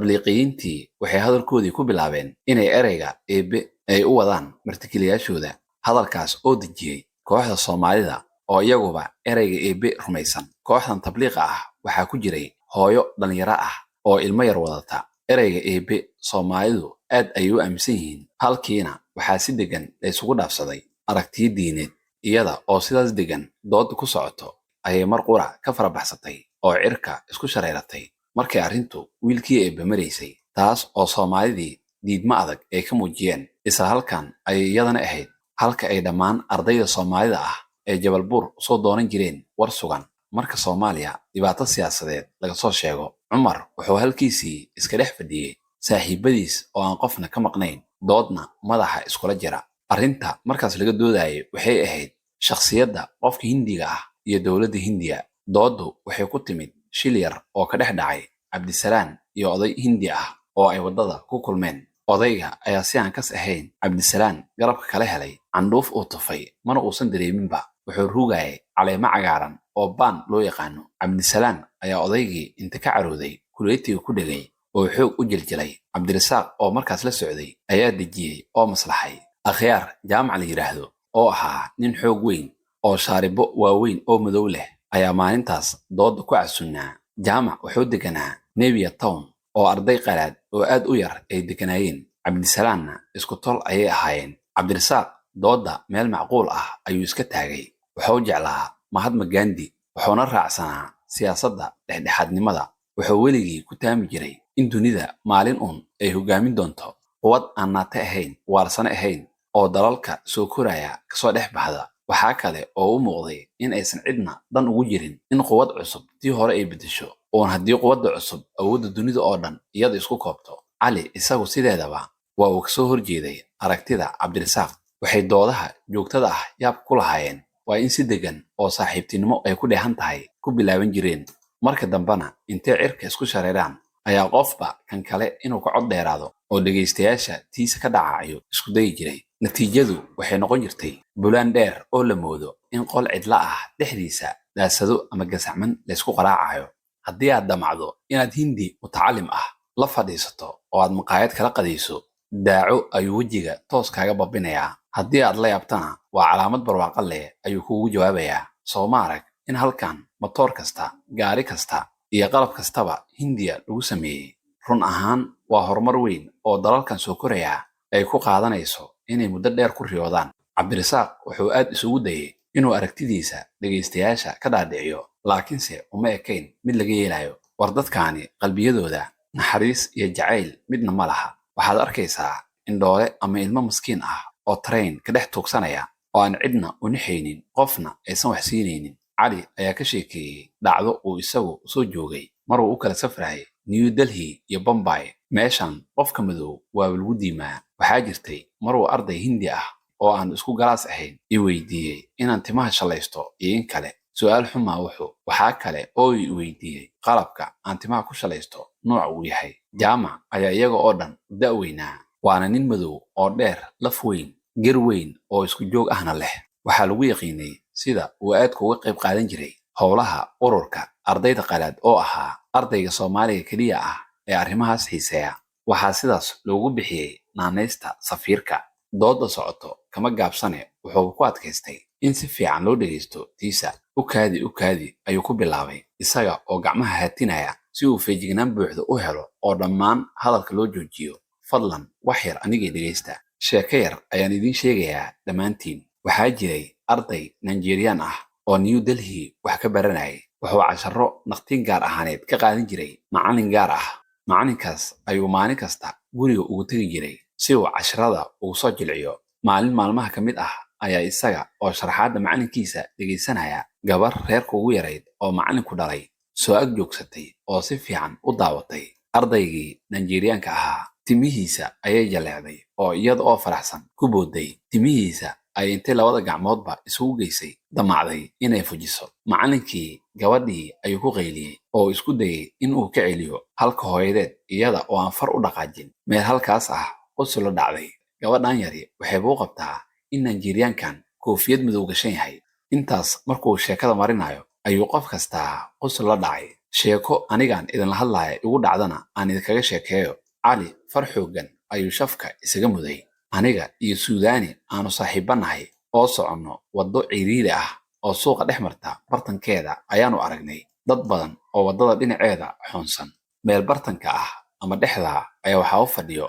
Tabliiqiyiintii waxay hadalkoodii ku bilaabeen inay ereyga Eebbe ay u wadaan martikiliyaashooda. Hadalkaas oo dejiyey kooxda Soomaalida oo iyaguba ereyga Eebbe rumaysan. Kooxdan tabliiqa ah waxaa ku jiray hooyo dhalinyaro ah oo ilmo yar wadata. Ereyga Eebbe Soomaalidu aad ayay u aaminsan yihiin. Halkiina waxaa si degan la isugu dhaafsaday aragtiyo diineed. Iyada oo sidaas degan dood ku socoto ayay mar qura ka farabaxsatay oo cirka isku shareeratay markay arrintu wiilkii Eebbe maraysay, taas oo Soomaalidii diidmo adag ay ka muujiyeen. Isla halkan ayay iyadana ahayd halka ay dhammaan ardayda Soomaalida ah ee Jabal Buur soo doonan jireen war sugan. Marka Soomaaliya dhibaato siyaasadeed laga soo sheego, Cumar wuxuu halkiisii iska dhex fadhiyey saaxiibadiis oo aan qofna ka maqnayn, doodna madaxa iskula jira. Arrinta markaas laga doodayay waxay ahayd shakhsiyadda qofka Hindiga ah iyo dowladda Hindiya. Dooddu waxay ku timid shil yar oo ka dhex dhacay Cabdisalaan iyo oday Hindi ah oo ay waddada ku kulmeen. Odayga ayaa si aan kas ahayn Cabdisalaan garabka kala helay, candhuuf uu tufay mana uusan dareeminba. Wuxuu rugayay caleemo cagaaran oo baan loo yaqaano. Cabdisalaan ayaa odaygii inta ka carooday kuleetiga ku dhegay oo xoog u jiljilay. Cabdirasaaq oo markaas la socday ayaa dejiyey oo maslaxay. Akhyaar Jaamac la yiraahdo oo ahaa nin xoog weyn oo shaaribo waaweyn oo madow leh ayaa maalintaas doodda ku casunnaa. Jaamac wuxuu deganaa Nebiya Town oo arday qalaad oo aad u yar ay deganayeen. Cabdisalaamna isku tol ayay ahaayeen. Cabdirasaaq dooda meel macquul ah ayuu iska taagay. Wuxuu jeclaa Mahatma Gandhi, wuxuuna raacsanaa siyaasadda dhexdhexaadnimada. wuxuu weligii ku taami jiray in dunida maalin ay hogaamin doonto quwad aan naate ahayn, waarsane ahayn, oo dalalka soo koraya kasoo dhex baxda. waxaa kale oo u muuqday in aysan cidna dan ugu jirin in quwad cusub tii hore ay bedesho, oon haddii quwadda cusub awoodda dunida oo dhan iyada isku koobto. cali isagu sideedaba waa uu kasoo horjeeday aragtida Cabdirasaaq. waxay doodaha joogtada ah yaab ku lahaayeen waa in si degan oo saaxiibtinimo ay ku dheehan tahay ku bilaaban jireen. marka dambena intay cirka isku shareeraan ayaa qofba kan kale inuu ka cod dheeraado oo dhegaystayaasha tiisa ka dhacayo isku dayi jiray. natiijadu waxay noqon jirtay bulaan dheer oo la moodo in qol cidla ah dhexdiisa daasado ama gasacman laysku qaraacayo. haddii aad damacdo inaad hindi mutacalim ah la fadhiisato oo aad maqaayad kala qadayso, daaco ayuu wejiga toos kaaga babinayaa. haddii aad la yaabtana waa calaamad barwaaqo leh ayuu kuugu jawaabayaa. soo ma arag in halkan matoor kasta, gaari kasta iyo qalab kastaba Hindiya lagu sameeyey? run ahaan waa horumar weyn oo dalalkan soo koraya ay ku qaadanayso inay muddo dheer ku riyoodaan. Cabdirasaaq wuxuu aad isugu dayay inuu aragtidiisa dhegaystayaasha ka dhaadhiciyo, laakiinse uma ekayn mid laga yeelayo. war dadkaani qalbiyadooda naxariis iyo jacayl midna ma laha. waxaad arkaysaa indhoole ama ilmo maskiin ah oo train ka dhex tuugsanaya oo aan cidna u nixaynin, qofna aysan wax siinaynin. cali ayaa ka sheekeeyey dhacdo uu isagu soo joogay mar uu u kala safrayay New Delhi iyo Bombay. meeshan qofka madow waa lagu diimaa. waxaa jirtay mar uu arday Hindi ah oo aan isku galaas ahayn i weydiiyey inaan timaha shalaysto iyo in kale. su'aal xumaa waxaa kale oo i weydiiyey qalabka aan timaha ku shalaysto nooc uu yahay. jaamac ayaa iyaga oo dhan da'weynaa, waana nin madow oo dheer, laf weyn, ger weyn oo isku joog ahna leh. waxaa lagu yaqiinay sida uu aadka uga qayb qaadan jiray howlaha ururka ardayda qalaad oo ahaa ardayga Soomaaliga kaliya ah ee arrimahaas xiiseeya. waxaa sidaas loogu bixiyey naanaysta safiirka. dooda socoto kama gaabsane wuxuu ku adkaystay in si fiican loo dhegaysto tiisa. u kaadi ayuu ku bilaabay, isaga oo gacmaha haatinaya si uu feejignaan buuxda u helo oo dhammaan hadalka loo joojiyo. fadlan wax yar anigay dhegaysta. sheeko yar ayaan idiin sheegayaa dhammaantiin. waxaa jiray arday Nigerian ah oo New Delhi wax ka baranayay. wuxuu casharro naqtiin gaar ahaaneed ka qaadan jiray macallin gaar ah. macallinkaas ayuu maalin kasta guriga ugu tegi jiray si uu casharada ugu soo jilciyo. maalin maalmaha ka mid ah ayaa isaga oo sharaxaadda macallinkiisa dhegaysanaya gabar reerka ugu yarayd oo macallinku dhalay soo ag joogsatay oo si fiican u daawatay ardaygii Nigerianka ahaa. timihiisa ayay jaleecday oo iyada oo faraxsan ku booday. timihiisa ay intay labada gacmoodba isugu geysay damacday inay fujiso. macallinkii gabadhii ayuu ku qayliyey oo isku dayay in uu ka celiyo halka hooyadeed iyada oo aan far u dhaqaajin. meel halkaas ah qosol la dhacday. gabadhan yari waxay buu qabtaa in Nigeriankan koofiyad madow gashan yahay. intaas markuu sheekada marinayo ayuu qof kastaa qosol la dhacay. sheeko anigaan idinla hadlaya igu dhacdana aan idinkaga sheekeeyo. cali far xooggan ayuu shafka isaga muday. aniga iyo Suudaani aanu saaxiibanahay oo soconno waddo ciriiri ah oo suuqa dhex marta bartankeeda ayaanu aragnay dad badan oo waddada dhinaceeda xoonsan. meel bartanka ah ama dhexda ayaa waxaa u fadhiyo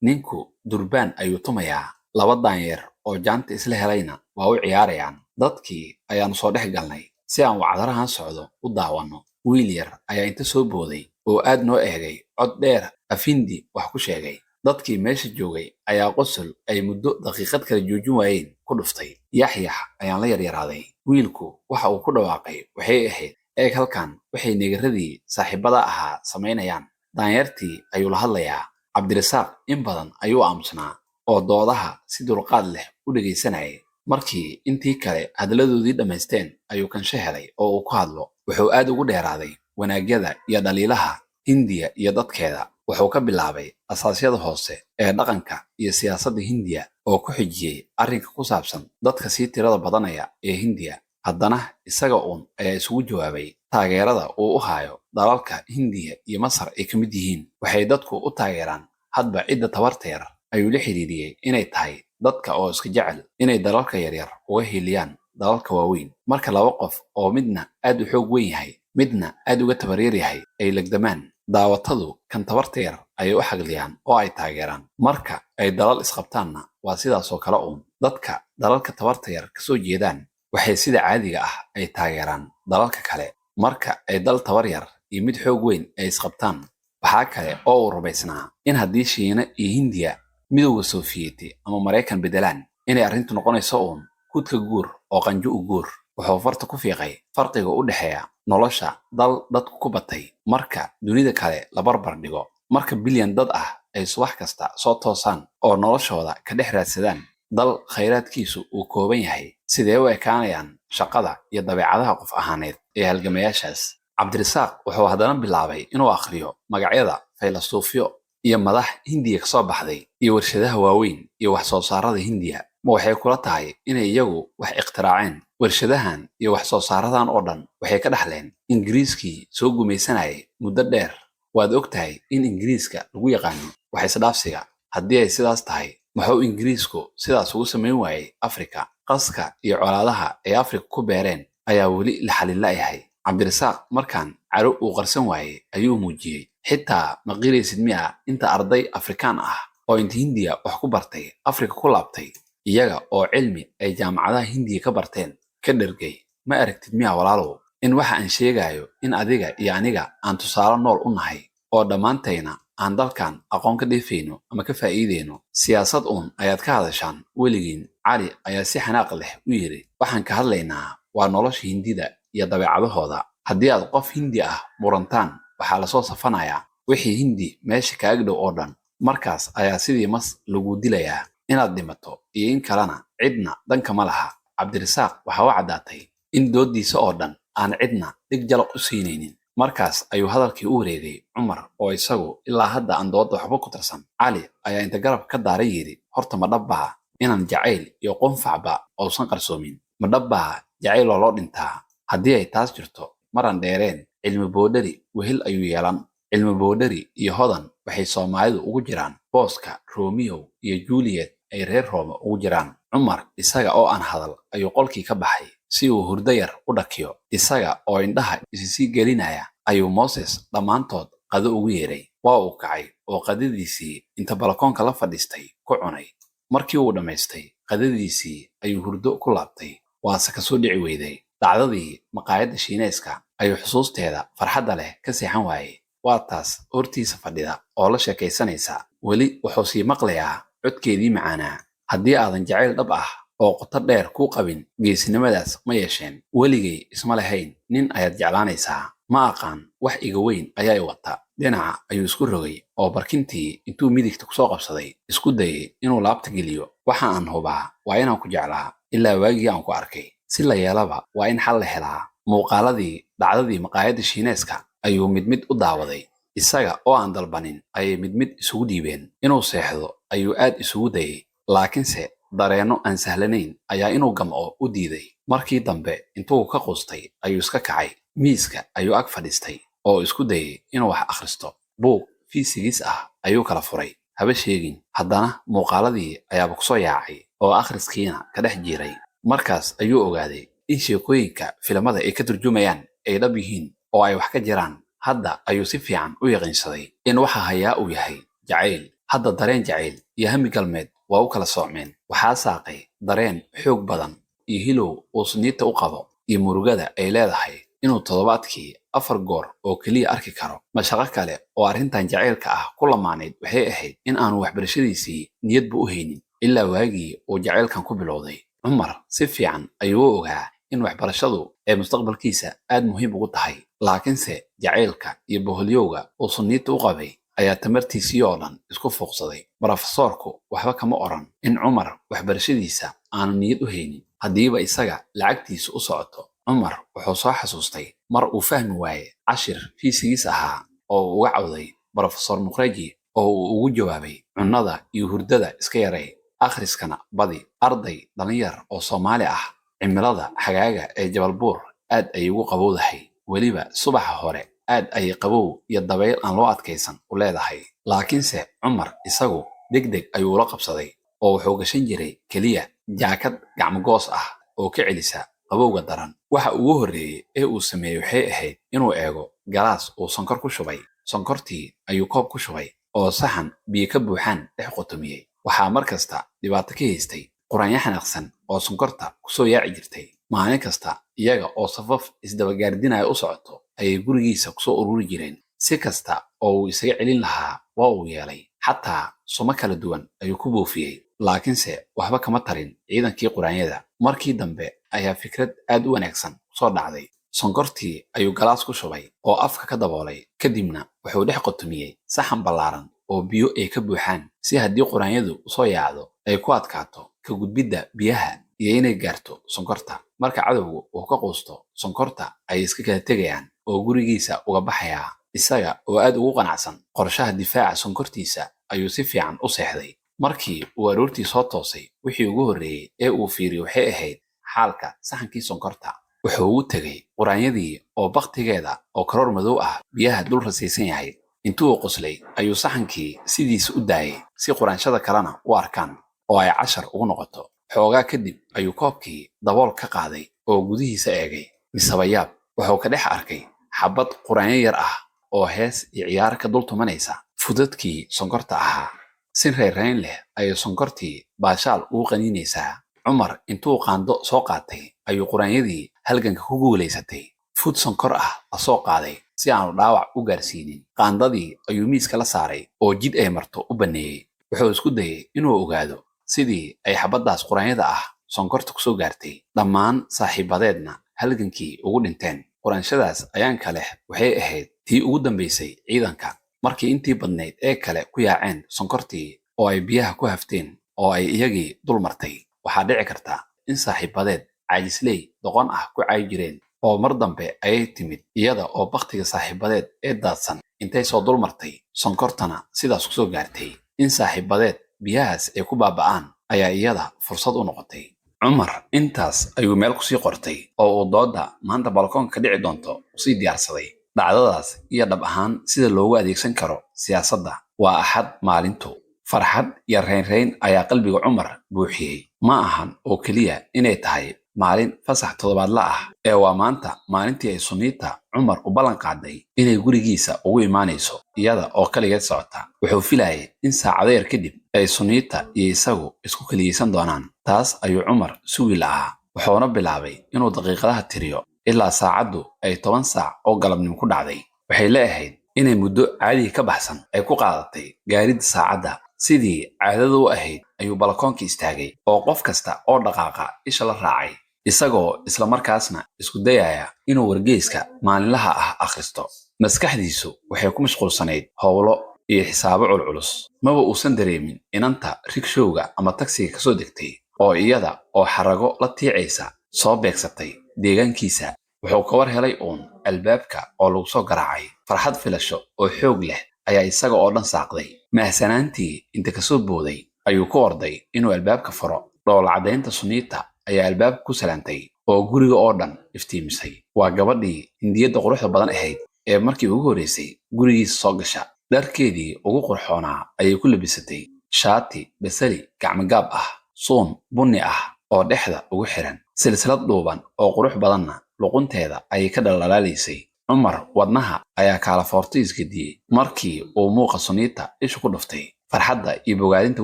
ninku durbaan ayuu tumayaa. laba daanyeer oo jaanta isla helayna waa u ciyaarayaan. dadkii ayaanu soo dhex galnay si aan wacdarahan socdo u daawanno. wiil yar ayaa inta soo booday oo aad noo eegay, cod dheer afindi wax ku sheegay. dadkii meesha joogay ayaa qosol ay muddo daqiiqad kala joojin waayeen ku dhuftay. yaxyax ayaan la yaryaraaday. wiilku waxa uu ku dhawaaqay waxay ahayd, eeg halkan waxay neegaradii saaxiibada ahaa samaynayaan. daanyeertii ayuu la hadlayaa. Cabdirasaaq in badan ayuu aamusnaa oo doodaha si dulqaad leh u dhegaysanayay. markii intii kale hadaladoodii dhammaysteen ayuu kansho helay oo uu ku hadlo. wuxuu aad ugu dheeraaday wanaagyada iyo dhaliilaha Hindiya iyo dadkeeda. wuxuu ka bilaabay asaasyada hoose ee dhaqanka iyo siyaasadda Hindiya oo ku xijiyey arrinka ku saabsan dadka sii tirada badanaya ee Hindiya. haddana isaga ayaa isugu jawaabay taageerada uu u hayo dalalka Hindiya iyo Masar ay ka mid yihiin. waxay dadku u taageeraan hadba cidda tabarta yar. ayuu la xiriiriyey inay tahay dadka oo iska jecel inay dalalka yaryar uga heliyaan dalalka waaweyn. marka laba qof oo midna aad u xoog weyn yahay midna aad uga tabaryar yahay ay legdamaan daawatadu kan tabarta yar ayay u xagliyaan oo ay taageeraan. Marka ay dalal isqabtaanna waa sidaas oo kale uun. Dadka dalalka tabarta yar kasoo jeedaan waxay sida caadiga ah ay taageeraan dalalka kale. Marka ay dal tabar yar iyo mid xoog weyn ay isqabtaan, waxaa kale oo uu rumaysnaa in haddii Shiina iyo Hindiya midowga Sofiyeeti ama Maraykan bedelaan, inay arrintu noqonayso uun kudka guur oo qanjo u guur. Wuxuu farta ku fiiqay farqiga u dhexeeya nolosha dal dadku ku batay marka dunida kale la barbar dhigo. Marka bilyan dad ah ay subax kasta soo toosaan oo noloshooda ka dhex raadsadaan dal khayraadkiisu uu kooban yahay, sidee u ekaanayaan shaqada iyo dabeecadaha qof ahaaneed ee halgamayaashaas? Cabdirasaaq wuxuu haddana bilaabay inuu akhriyo magacyada faylasuufyo iyo madax Hindiya ka soo baxday iyo warshadaha waaweyn iyo wax soo saarada Hindiya. Ma waxay kula tahay inay iyagu wax ikhtiraaceen? Warshadahan iyo wax soo saaradan oo dhan waxay ka dhaxleen Ingiriiskii soo gumaysanayay muddo dheer. Waad ogtahay in Ingiriiska lagu yaqaano wax isdhaafsiga. Haddii ay sidaas tahay, muxuu Ingiriisku sidaas ugu samayn waayay Afrika? Qaska iyo colaadaha ay Afrika ku beereen ayaa weli la xalin la'yahay. Cabdirasaaq markaan caro uu qarsan waayay ayuu muujiyey. Xitaa ma qiraysid miya inta arday Afrikaan ah oo inta Hindiya wax ku bartay Afrika ku laabtay, iyaga oo cilmi ay jaamacadaha Hindiya ka barteen ka dhergay? Ma aragtid miya walaalow in waxa aan sheegayo in adiga iyo aniga aan tusaale nool u nahay oo dhammaantayna aan dalkan aqoon ka dheefayno ama ka faa'iideyno? Siyaasad uun ayaad ka hadashaan weligiin. Cali ayaa si xanaaq leh u yiri, waxaan ka hadlaynaa waa nolosha Hindida iyo dabeecadahooda. Haddii aad qof Hindi ah murantaan, waxaa lasoo safanayaa wixii Hindi meesha kaaga dhow oo dhan. Markaas ayaa sidii mas lagu dilayaa. Inaad dhimato iyo in kalena cidna danka ma laha. Cabdirasaaq waxa uu caddaatay in doodiisa oo dhan aan cidna dhig jalaq u siinaynin. Markaas ayuu hadalkii u wareegay Cumar oo isagu ilaa hadda aan dooda waxba ku tirsan. Cali ayaa inta garab ka daaray yiri, horta ma dhabbaa inaan jacayl iyo qonfacba uusan qarsoomin? Ma dhabbaa jacayl oo loo dhintaa? Haddii ay taas jirto, maran dheereen cilmi boodhari wehel ayuu yeelan. Cilmi boodhari iyo hodan waxay Soomaalidu ugu jiraan booska Romeo iyo Juliet ay reer Rome ugu jiraan. Cumar isaga oo aan hadal ayuu qolkii ka baxay si uu hurdo yar u dhakiyo. Isaga oo indhaha isii gelinaya ayuu Moses dhammaantood qado ugu yeeray. Waa uu kacay oo qadadiisii inta balkoonka la fadhiistay ku cunay. Markii uu dhammaystay qadadiisii ayuu hurdo ku laabtay. Waase ka soo dhici weyday. Dhacdadii maqaayadda Shiineyska ayuu xusuusteeda farxadda leh ka seexan waayay. Waa taas hortiisa fadhida oo la sheekaysanaysa. Weli wuxuu sii maqlayaa codkeedii macaanaa. Haddii aadan jacayl dhab ah oo qoto dheer ku qabin, geesinimadaas ma yeesheen. Weligay isma lahayn nin ayaad jeclaanaysaa. Ma aqaan wax iga weyn ayaa i wata. Dhinaca ayuu isku rogay oo barkintii intuu midigta kusoo qabsaday isku dayay inuu laabta geliyo. Waxa aan hubaa waa inaan ku jeclaa ilaa waagii aan ku arkay. Si la yeelaba waa in xal la helaa. Muuqaaladii dhacdadii maqaayadda Shiineyska ayuu mid mid u daawaday. Isaga oo aan dalbanin ayay mid mid isugu dhiibeen. Inuu seexdo ayuu aad isugu dayay, laakiinse dareenno aan sahlanayn ayaa inuu gamco u diiday. Markii dambe intuu ka quustay ayuu iska kacay. Miiska ayuu ag fadhiistay oo isku dayay inuu wax akhristo. Buug fiisigiis ah ayuu kala furay. Haba sheegin. Haddana muuqaaladii ayaaba ku soo yaacay oo akhriskiina ka dhex jiray. Markaas ayuu ogaaday in sheekooyinka filimada ay ka turjumayaan ay dhab yihiin oo ay wax ka jiraan. Hadda ayuu si fiican u yaqiinsaday in waxa hayaa uu yahay jacayl. Hadda dareen jacayl iyo hami galmeed waa u kala soocmeen. Waxaa saaqay dareen xoog badan iyo hilow uu suniita u qabo iyo murugada ay leedahay inuu toddobaadkii 4 goor oo keliya arki karo. Mashaqo kale oo arrintan jacaylka ah ku lamaanayd waxay ahayd in aanu waxbarashadiisii niyadba u haynin ilaa waagii uu jacaylkan ku bilowday. Cumar si fiican ayuu u ogaa in waxbarashadu ay mustaqbalkiisa aad muhiim ugu tahay, laakiinse jacaylka iyo boholyowga uu suniita u qabay ayaa tamartiisii oo dhan isku fuuqsaday. Barofesoorku waxba kama oran in Cumar waxbarashadiisa aanu niyad u haynin haddiiba isaga lacagtiisa u socoto. Cumar wuxuu soo xasuustay mar uu fahmi waayay cashir fiisigiis ahaa oo uu uga cawday Barofesor Muqreji oo uu ugu jawaabay, cunnada iyo hurdada iska yaray, akhriskana badi. Arday dhalinyar oo Soomaali ah, cimilada xagaaga ee Jabal Buur aad ay ugu qabowdahay. Weliba subaxa hore aad ay qabow iyo dabayl aan loo adkaysan u leedahay. Laakiinse Cumar isagu degdeg ayuu la qabsaday oo wuxuu gashan jiray keliya jaakad gacmo goos ah oo ka celisa qabowga daran. Waxa ugu horreeyay ee uu sameeyay waxay ahayd inuu eego galaas uu sonkor ku shubay. sonkortii ayuu koob ku shubay oo saxan biyo ka buuxaan dhex qotomiyey. waxaa mar kasta dhibaato ka haystay quraanyo xanaaqsan oo sonkorta kusoo yaaci jirtay. maalin kasta iyaga oo safaf isdabagaardinaya u socoto ayay gurigiisa kusoo ururi jireen. si kasta oo uu isaga celin lahaa waa uu yeelay. xataa sumo kala duwan ayuu ku buufiyey, laakiinse waxba kama tarin ciidankii quraanyada. markii dambe ayaa fikrad aad u wanaagsan soo dhacday. sonkortii ayuu galaas ku shubay oo afka ka daboolay, kadibna wuxuu dhex qotomiyey saxan ballaaran oo biyo ay ka buuxaan, si haddii quraanyadu usoo yaacdo ay ku adkaato ka gudbidda biyaha iyo inay gaarto sonkorta. marka cadowgu uu ka quusto sonkorta ay iska kala tegayaan oo gurigiisa uga baxayaa. isaga oo aad ugu qanacsan qorshaha difaaca sonkortiisa ayuu si fiican u seexday. markii uu aroortii soo toosay, wixii ugu horreeyey ee uu fiiriyo waxay ahayd xaalka saxankii sonkorta. wuxuu u tegey quraanyadii oo bakhtigeeda oo karoor madow ah biyaha dul rasaysan yahay. intuu qoslay ayuu saxankii sidiisa u daayay si quraanshada kalena u arkaan oo ay cashar ugu noqoto. xoogaa kadib ayuu koobkii dabool ka qaaday oo gudihiisa eegay. misabayaab wuxuu ka dhex arkay xabad quraanyo yar ah oo hees iyo ciyaar ka dul tumanaysa fudadkii sonkorta ahaa. si reerayn leh ayay sonkortii baashaal ugu qaniinaysaa. cumar intuu qaando soo qaatay ayuu quraanyadii halganka ku guulaysatay fud sonkor ah la soo qaaday si aanu dhaawac u gaarsiinin. qaandadii ayuu miiska la saaray oo jid ay marto u banneeyey. wuxuu isku dayay inuu ogaado sidii ay xabaddaas quraanyada ah sonkorta kusoo gaartay. dhammaan saaxiibadeedna halgankii ugu dhinteen. quraanshadaas ayaanka leh waxay ahayd tii ugu dambaysay ciidanka. markii intii badnayd ee kale ku yaaceen sonkortii oo ay biyaha ku hafteen oo ay iyagii dul martay, waxaa dhici karta in saaxiibadeed caajisley doqon ah ku caayi jireen. oo mar dambe ayay timid iyada oo bakhtiga saaxiibadeed ee daadsan intay soo dul martay sonkortana sidaas kusoo gaartay. in saaxiibadeed biyahaas ay ku baaba'aan ayaa iyada fursad u noqotay. cumar intaas ayuu meel kusii qortay oo uu dooda maanta balkoonka ka dhici doonto usii diyaarsaday. dhacdadaas iyo dhab ahaan sida loogu adeegsan karo siyaasadda. waa axad maalintu. farxad iyo raynrayn ayaa qalbiga cumar buuxiyey. ma ahan oo keliya inay tahay maalin fasax toddobaadla ah, ee waa maanta maalintii ay suniita cumar u ballan qaaday inay gurigiisa ugu imaanayso iyada oo kaligeed socota. wuxuu filayay in saacado yar kadib ay suniita iyo isagu isku keliyeysan doonaan. taas ayuu cumar sugi la'aa. wuxuuna bilaabay inuu daqiiqadaha tiriyo ilaa saacaddu ay 10 saac oo galabnimo ku dhacday. waxay leeyahayd inay muddo caadiga ka baxsan ay ku qaadatay gaaridda saacadda. sidii caadadu u ahayd ayuu balkoonka istaagay oo qof kasta oo dhaqaaqa isha la raacay, isagoo isla markaasna isku dayaya inuu wargeyska maalinlaha ah akhristo. maskaxdiisu waxay ku mashquulsanayd howlo iyo xisaabo culculus. maba uusan dareemin inanta rigshowga ama tagsiga kasoo degtay oo iyada oo xarago la tiicaysa soo beegsatay deegaankiisa. wuxuu ka war helay uun albaabka oo lagu soo garaacay. farxad filasho oo xoog leh ayaa isaga oo dhan saaqday. mahsanaantii inta kasoo booday ayuu ku orday inuu albaabka furo. dhoola-caddaynta suniita ayaa albaabka ku salaantay oo guriga oo dhan iftiimisay. waa gabadhii hindiyadda quruxda badan ahayd ee markii ugu horreysay gurigiisa soo gasha. dharkeedii ugu qurxoonaa ayay ku labisatay. shaati basali gacmogaab ah, suun bunni ah oo dhexda ugu xiran, silsilad dhuuban oo qurux badanna luqunteeda ayay ka dhaldhalaalaysay. cumar wadnaha ayaa kaalafoortay isgediyey markii uu muuqa suniita isha ku dhuftay. farxadda iyo bogaadinta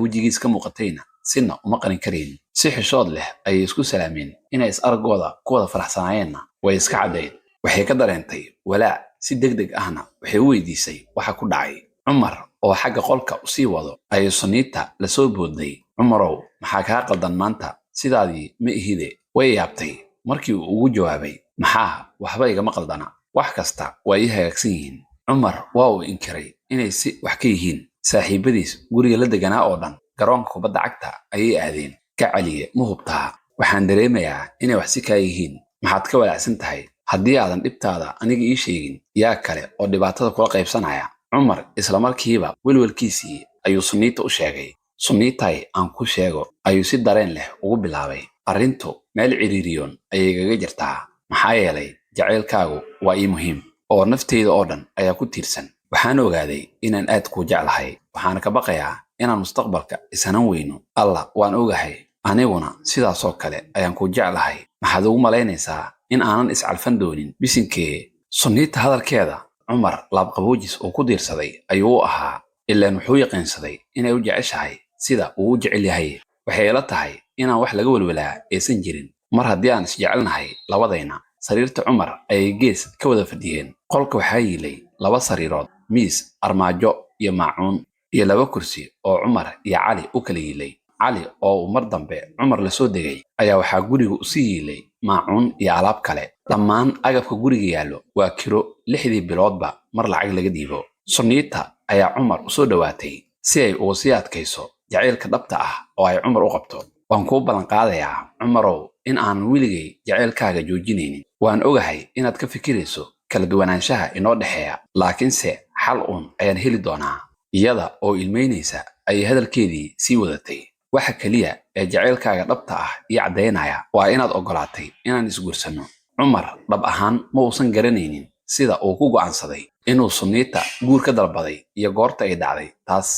wejigiis ka muuqatayna sina uma qarin karayn. si xishood leh ayay isku salaameen. inay is-aragooda ku wada faraxsanaayeenna way iska caddayd. waxay ka dareentay walaac. si degdeg ahna waxay u weydiisay waxa ku dhacay. cumar oo xagga qolka usii wado ayay suniita la soo boodday. cumarow, maxaa kaa qaldan maanta? sidaadii ma ihide. way yaabtay markii uu ugu jawaabay, maxaa? waxba igama qaldana. wax kasta waa ii hagaagsan yihiin. cumar waa uu inkiray inay si wax ka yihiin. saaxiibadiis guriga la deganaa oo dhan garoonka kubadda cagta ayay aadeen. ka caliye ma hubtaa? waxaan dareemayaa inay wax si kaa yihiin. maxaad ka walaacsan tahay? haddii aadan dhibtaada aniga ii sheegin, yaa kale oo dhibaatada kula qaybsanaya? cumar isla markiiba welwelkiisii ayuu suniita u sheegay. suniitay aan ku sheego ayuu si dareen leh ugu bilaabay. arrintu meel ciriiriyoon ayay gaga jirtaa. maxaa yeelay jacaylkaagu waa ii muhiim oo nafteyda oo dhan ayaa ku tiirsan. waxaan ogaaday inaan aad kuu jeclahay. waxaan ka baqayaa inaan mustaqbalka ishanan weyno. allah, waan ogahay. aniguna sidaasoo kale ayaan kuu jeclahay. maxaad ugu malaynaysaa in aanan iscalfan doonin bisinkee? suniita hadalkeeda cumar laabqaboojis uu ku diirsaday ayuu u ahaa ilaan wuxuu yaqiinsaday inay u jeceshahay sida uu u jecel yahay. waxay ila tahay inaan wax laga welwelaa aysan jirin mar haddii aan isjecelnahay labadayna. sariirta cumar ayay gees ka wada fadhiyeen. qolka waxaa yiilay 2 sariirood, miis, armaajo iyo maacuun, iyo 2 kursi oo cumar iyo cali u kala yiilay. cali oo uu mar dambe cumar la soo degay ayaa waxaa guriga u sii yiilay maacuun iyo alaab kale. dhammaan agabka guriga yaallo waa kiro 6dii biloodba mar lacag laga dhiibo. suniita ayaa cumar u soo dhowaatay si ay ugu sii adkayso jacaylka dhabta ah oo ay cumar u qabto. waan kuu ballan qaadayaa cumarow in aan weligay jacaylkaaga joojinaynin. waan ogahay inaad ka fikirayso kala duwanaanshaha inoo dhexeeya, laakiinse xal uun ayaan heli doonaa. iyada oo ilmaynaysa ayay hadalkeedii sii wadatay. waxa keliya ee jacaylkaaga dhabta ah ii caddaynaya waa inaad oggolaatay inaan isguursanno. cumar dhab ahaan ma uusan garanaynin sida uu ku go'aansaday inuu suniita guur ka dalbaday iyo goorta ay dhacday. taas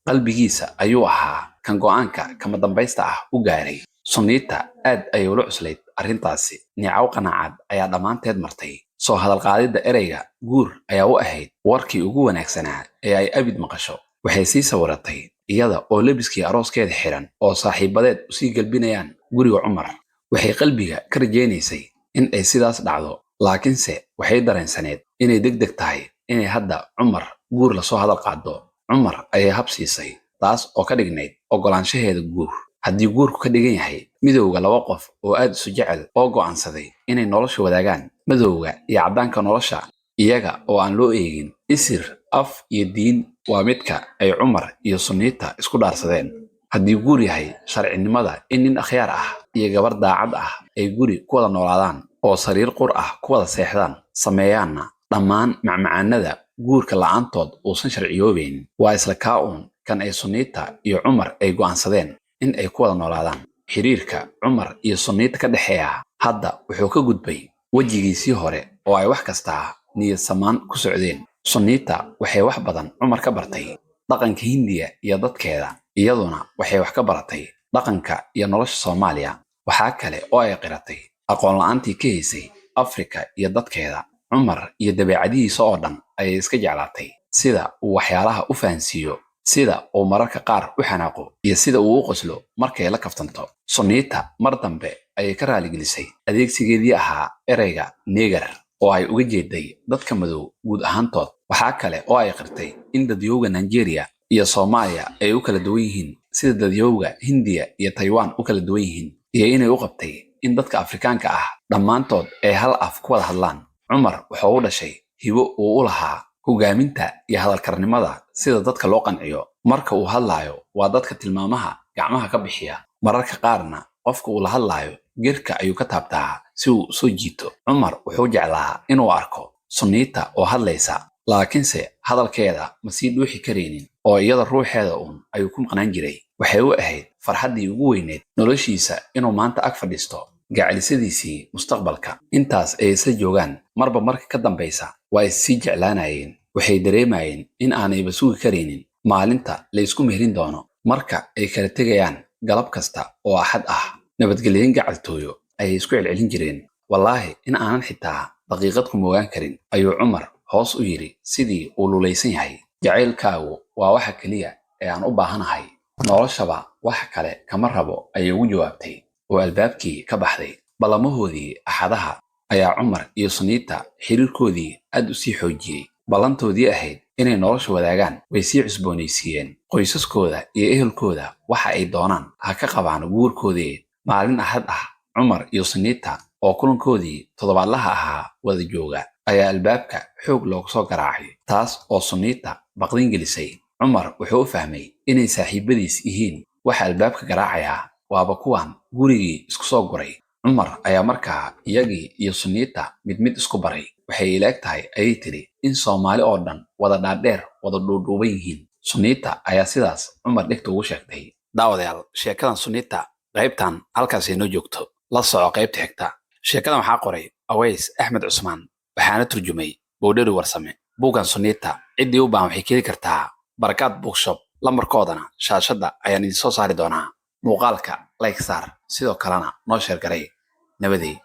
qalbigiisa ayuu ahaa kan go'aanka kama dambaysta ah u gaaray. suniita aad ayay ula cuslayd arrintaasi. niicaw qanaacad ayaa dhammaanteed martay. soo hadalqaadidda ereyga guur ayaa u ahayd warkii ugu wanaagsanaa ee ay abid maqasho. waxay sii sawiratay iyada oo lebiskii arooskeeda xiran oo saaxiibadeed u sii galbinayaan guriga cumar. waxay qalbiga ka rajaynaysay in ay sidaas dhacdo, laakiinse waxay dareensaneed inay degdeg tahay inay hadda cumar guur lasoo hadal qaado. cumar ayay hab siisay, taas oo ka dhignayd oggolaanshaheeda guur. haddii guurku ka dhigan yahay midowga 2 qof oo aad isu jecel oo go'aansaday inay nolosha wadaagaan, madowga iyo caddaanka nolosha iyaga oo aan loo eegin isir, af iyo diin, waa midka ay cumar iyo suniita isku dhaarsadeen. haddii guur yahay sharcinimada in nin akhyaar ah iyo gabar daacad ah ay guri ku wada noolaadaan oo sariir qur ah ku wada seexdaan, sameeyaanna dhammaan macmacaanada guurka la'aantood uusan sharciyoobayn. waa isla kaa uun kan ay suniita iyo cumar ay go'aansadeen in ay ku wada noolaadaan. xiriirka cumar iyo suniita ka dhexeeya hadda wuxuu ka gudbay wejigiisii hore oo ay wax kastaa niyad samaan ku socdeen. suniita waxay wax badan cumar ka bartay dhaqanka hindiya iyo dadkeeda, iyaduna waxay wax ka baratay dhaqanka iyo nolosha Soomaaliya. waxaa kale oo ay qiratay aqoon la'aantii ka haysay Afrika iyo dadkeeda. cumar iyo dabeecadihiisa oo dhan ayay iska jeclaatay, sida uu waxyaalaha u fahansiiyo, sida uu mararka qaar u xanaaqo, iyo sida uu u qoslo markay la kaftanto. suniita mar dambe ayay ka raaligelisay adeegsigeedii ahaa ereyga neegar oo ay uga jeeday dadka madow guud ahaantood. waxaa kale oo ay qirtay in dadyowga Nigeria iyo Soomaaliya ay u kala duwan yihiin sida dadyowga Hindiya iyo Taiwan u kala duwan yihiin, iyo inay u qabtay in dadka Afrikaanka ah dhammaantood ay hal af ku wada hadlaan. cumar wuxuu u dhashay hibo uu u lahaa hogaaminta iyo hadalkarnimada, sida dadka loo qanciyo. marka uu hadlaayo waa dadka tilmaamaha gacmaha ka bixiya. mararka qaarna qofka uu la hadlaayo geerka ayuu ka taabtaa si uu soo jiito. cumar wuxuu jeclaa inuu arko suniita oo hadlaysa, laakiinse hadalkeeda ma sii dhuuxi karaynin oo iyada ruuxeeda uun ayuu ku maqnaan jiray. waxay u ahayd farxaddii ugu weyneed noloshiisa inuu maanta ag fadhiisto gacalisadiisii mustaqbalka. intaas ay isla joogaan marba marka ka dambaysa waa issii jeclaanayeen. waxay dareemayeen in aanayba sugi karaynin maalinta la isku meherin doono. marka ay kala tegayaan galab kasta oo axad ah, nabadgelyen gacaltooyo ayay isku celcelin jireen. wallaahi in aanan xitaa daqiiqad ku moogaan karin, ayuu cumar hoos u yidhi sidii uu lulaysan yahay. jacaylkaagu waa waxa keliya ee aan u baahanahay, noloshaba wax kale kama rabo, ayay ugu jawaabtay oo albaabkii ka baxday. ballamahoodii axadaha ayaa cumar iyo suniita xiriirkoodii aad u sii xoojiyey. ballantoodii ahayd inay nolosha wadaagaan way sii cusboonaysiiyeen. qoysaskooda iyo ehelkooda waxa ay doonaan ha ka qabaan guurkoodii. maalin axad ah, cumar iyo suniita oo kulankoodii toddobaadlaha ahaa wada jooga ayaa albaabka xoog loogu soo garaacay, taas oo suniita baqdin gelisay. cumar wuxuu u fahmay inay saaxiibadiis yihiin waxa albaabka garaacayaa waaba kuwan gurigii isku soo guray. cumar ayaa markaa iyagii iyo suniita mid mid isku baray. waxay ilaag tahay ayay tidhi in Soomaali oo dhan wada dhaadheer wada dhuudhuuban yihiin. suniita ayaa sidaas cumar dhegta ugu sheegtay. daawadayaal, sheekadan suniita qaybtan halkaasay noo joogto. la soco qaybta xigta. sheekadan waxaa qoray Aways Axmed Cusmaan, waxaana turjumay Bowdheri Warsame. buuggan suniita ciddii u baahan waxay keli kartaa Barakaad Bookshop. lambarkoodana shaashadda ayaan idin soo saari doonaa. muuqaalka like saar, sidoo kalena noo sheer garay. nabadey.